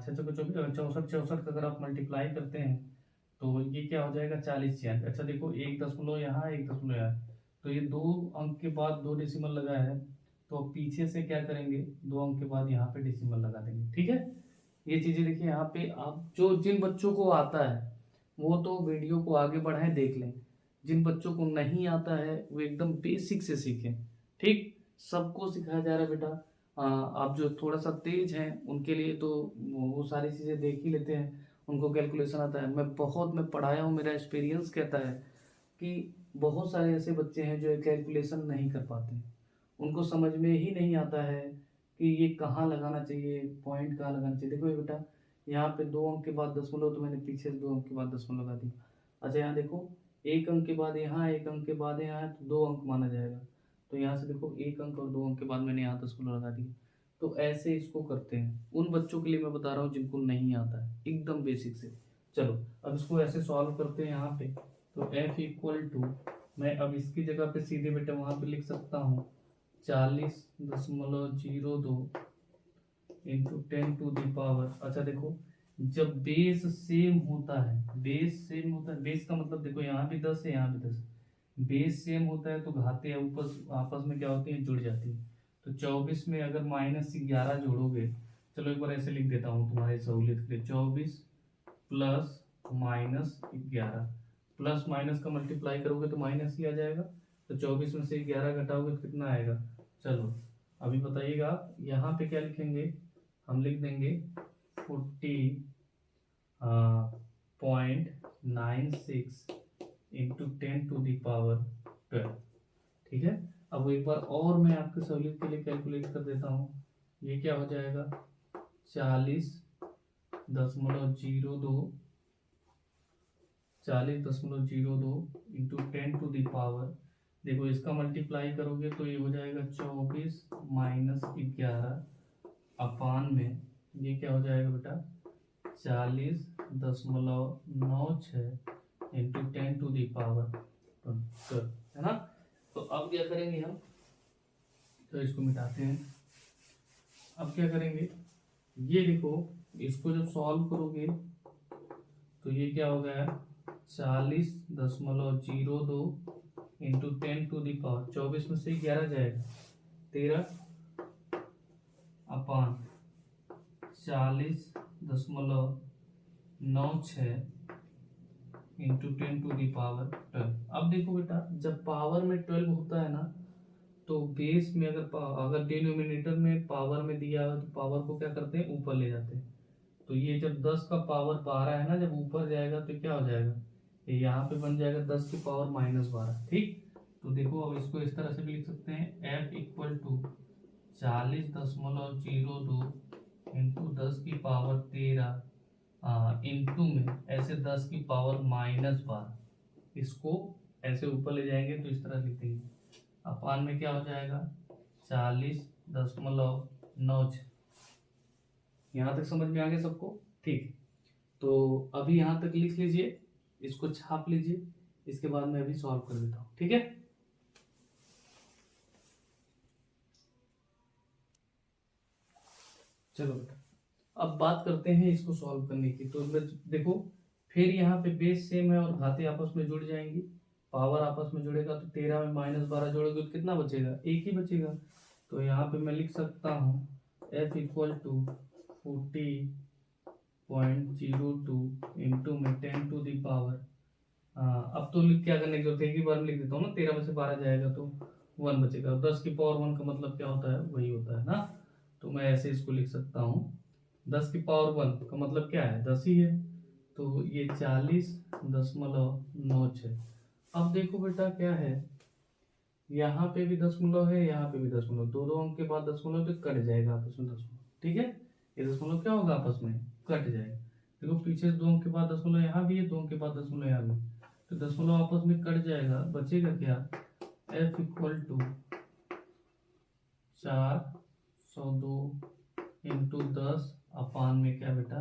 6 को 64, 64 का अगर आप मल्टीप्लाई करते हैं तो ये क्या हो जाएगा 40 छियानवे। अच्छा देखो 1 दशमलव यहाँ 1 दशमलव यहाँ, तो ये 2 अंक के बाद 2 डेसिमल लगा है, तो अब पीछे से क्या करेंगे 2 अंक के बाद यहाँ पे डेसिमल लगा देंगे। ठीक है, ये चीजें देखिए यहाँ पे, आप जो जिन बच्चों को आता है वो तो वीडियो को आगे बढ़ाएं देख लें, जिन बच्चों को नहीं आता है वो एकदम बेसिक से सीखें। ठीक, सबको सिखाया जा रहा है बेटा। आप जो थोड़ा सा तेज हैं उनके लिए तो वो सारी चीज़ें देख ही लेते हैं, उनको कैलकुलेशन आता है। मैं पढ़ाया हूँ, मेरा एक्सपीरियंस कहता है कि बहुत सारे ऐसे बच्चे हैं जो कैलकुलेशन नहीं कर पाते, उनको समझ में ही नहीं आता है कि ये कहाँ लगाना चाहिए, पॉइंट कहाँ लगाना चाहिए। देखो ये बेटा, यहाँ पे 2 अंक के बाद दशमलव, तो मैंने पीछे से 2 अंक के बाद दशमलव लगा दी। अच्छा यहाँ देखो, 1 अंक के बाद यहाँ, 1 अंक के बाद यहाँ है, तो 2 अंक माना जाएगा। तो यहाँ से देखो 1 अंक और 2 अंक के बाद मैंने यहाँ दशमलव लगा दिया। तो ऐसे इसको करते हैं, उन बच्चों के लिए मैं बता रहा हूँ जिनको नहीं आता है एकदम बेसिक से। चलो अब इसको ऐसे सॉल्व करते हैं यहाँ पे। तो f इक्वल टू, मैं अब इसकी जगह पे सीधे बेटा वहाँ पे लिख सकता हूँ 40.02 इंटू 10 टू दी पावर। अच्छा देखो, जब बेस सेम होता है, बेस का मतलब देखो यहाँ भी 10 है, यहाँ भी 10, बेस सेम होता है तो घाते आपस आपस में क्या होती है, जुड़ जाती है। तो 24 में अगर -11 जोड़ोगे, चलो एक बार ऐसे लिख देता हूँ तुम्हारी सहूलियत के लिए, 24 प्लस -11, प्लस माइनस का मल्टीप्लाई करोगे तो माइनस ही आ जाएगा। तो 24 में से 11 घटाओगे तो कितना आएगा। चलो अभी बताइएगा आप यहाँ पे क्या लिखेंगे, हम लिख देंगे 40.96 इंटू 10 टू दी पावर 12। ठीक है, अब एक बार और मैं आपकी सहूलियत के लिए कैलकुलेट कर देता हूँ। ये क्या हो जाएगा, 40.02 इंटू 10 टू दी पावर, देखो इसका मल्टीप्लाई करोगे तो ये हो जाएगा 24 माइनस 11 अपान में, ये क्या हो जाएगा बेटा 40.96 इंटू 10 टू दी पावर 12, है ना। तो अब क्या करेंगे हम, तो इसको मिटाते हैं। अब क्या करेंगे, ये देखो इसको जब सॉल्व करोगे तो ये क्या हो गया, 40.02 इंटू 10 टू दी पावर, 24 में से 11 जाएगा 13 अपान 40.96 इंटू 10 टू दी पावर 12। अब देखो बेटा, जब पावर में 12 होता है ना, तो बेस में अगर डिनोमिनेटर में पावर में दिया है तो पावर को क्या करते हैं, ऊपर ले जाते हैं। तो ये जब 10 का पावर 12 है ना, जब ऊपर जाएगा तो क्या हो जाएगा, ये यहाँ पे बन जाएगा 10 की पावर -12। ठीक, तो देखो अब इसको इस तरह से भी लिख सकते हैं, f इक्वल टू 40.02 इंटू 10 की पावर 13 इंटू में ऐसे 10 की पावर -12, इसको ऐसे ऊपर ले जाएंगे तो इस तरह लिख देंगे, अपान में क्या हो जाएगा 40.96। यहाँ तक समझ में आ गया सबको। ठीक, तो अभी यहाँ तक लिख लीजिए, इसको छाप लीजिए, इसके बाद मैं अभी सॉल्व कर देता हूँ। ठीक है, चलो बेटा अब बात करते हैं इसको सॉल्व करने की। तो देखो फिर यहाँ पे बेस सेम है और घाते आपस में जुड़ जाएंगी, पावर आपस में जुड़ेगा तो 13 में -12 जोड़ोगे तो कितना बचेगा, एक ही बचेगा। तो यहाँ पे मैं लिख सकता हूँ f इक्वल टू 40.02 इंटू में 10 टू दी पावर, अब तो क्या करने की जरूरत है, एक ही बार में लिख देता हूँ ना, 13 में से 12 जाएगा तो 1 बचेगा। 10 की पावर 1 का मतलब क्या होता है, वही होता है ना। तो मैं ऐसे इसको लिख सकता हूँ, 10 की पावर 1 का मतलब क्या है, 10 ही है। तो ये 40.96। अब देखो बेटा क्या है, यहाँ पे भी दशमलव है, यहाँ पे भी दशमलव, दो दो अंक के बाद दशमलव तो कट जाएगा आपस में दशमलव। ठीक है, ये दशमलव क्या होगा, आपस में कट जाएगा। देखो पीछे से 2 अंक के बाद दशमलव यहाँ भी है, 2 अंक के बाद दशमलव यहाँ भी, तो दशमलव आपस में कट जाएगा, बचेगा क्या, f इक्वल टू 402 इंटू 10 अपान में क्या बेटा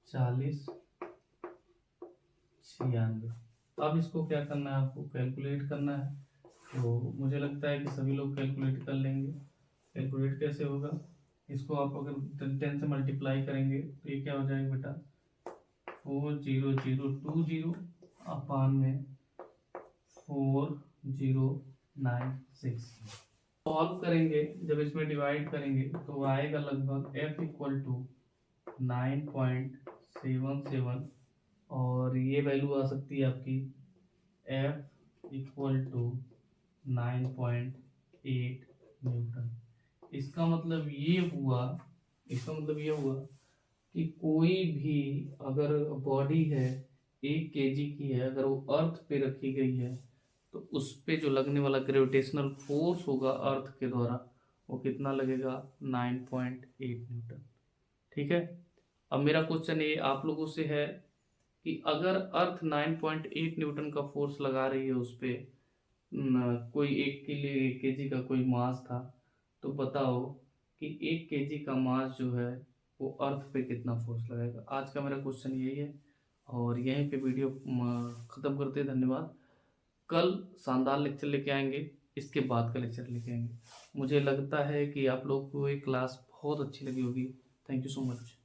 40.96। अब इसको क्या करना है, आपको कैलकुलेट करना है। तो मुझे लगता है कि सभी लोग कैलकुलेट कर लेंगे। कैलकुलेट कैसे होगा, इसको आप अगर 10 से मल्टीप्लाई करेंगे तो ये क्या हो जाएगा बेटा 40020 अपान में 4096। सॉल्व करेंगे, जब इसमें डिवाइड करेंगे तो आएगा लगभग f इक्वल टू 9.77 और ये वैल्यू आ सकती है आपकी F इक्वल टू 9.8 न्यूटन। इसका मतलब ये हुआ इसका मतलब ये हुआ कि कोई भी अगर बॉडी है 1 kg की है, अगर वो अर्थ पे रखी गई है तो उस पे जो लगने वाला ग्रेविटेशनल फोर्स होगा अर्थ के द्वारा वो कितना लगेगा, 9.8 न्यूटन। ठीक है। अब मेरा क्वेश्चन ये आप लोगों से है कि अगर अर्थ 9.8 न्यूटन का फोर्स लगा रही है उस पे, कोई 1 kg का कोई मास था, तो बताओ कि 1 kg का मास जो है वो अर्थ पे कितना फोर्स लगाएगा। आज का मेरा क्वेश्चन यही है और यहीं पे वीडियो ख़त्म करते हैं। धन्यवाद। कल शानदार लेक्चर लेके आएंगे, इसके बाद का लेक्चर लेके आएंगे। मुझे लगता है कि आप लोग को ये क्लास बहुत अच्छी लगी होगी। Thank you so much.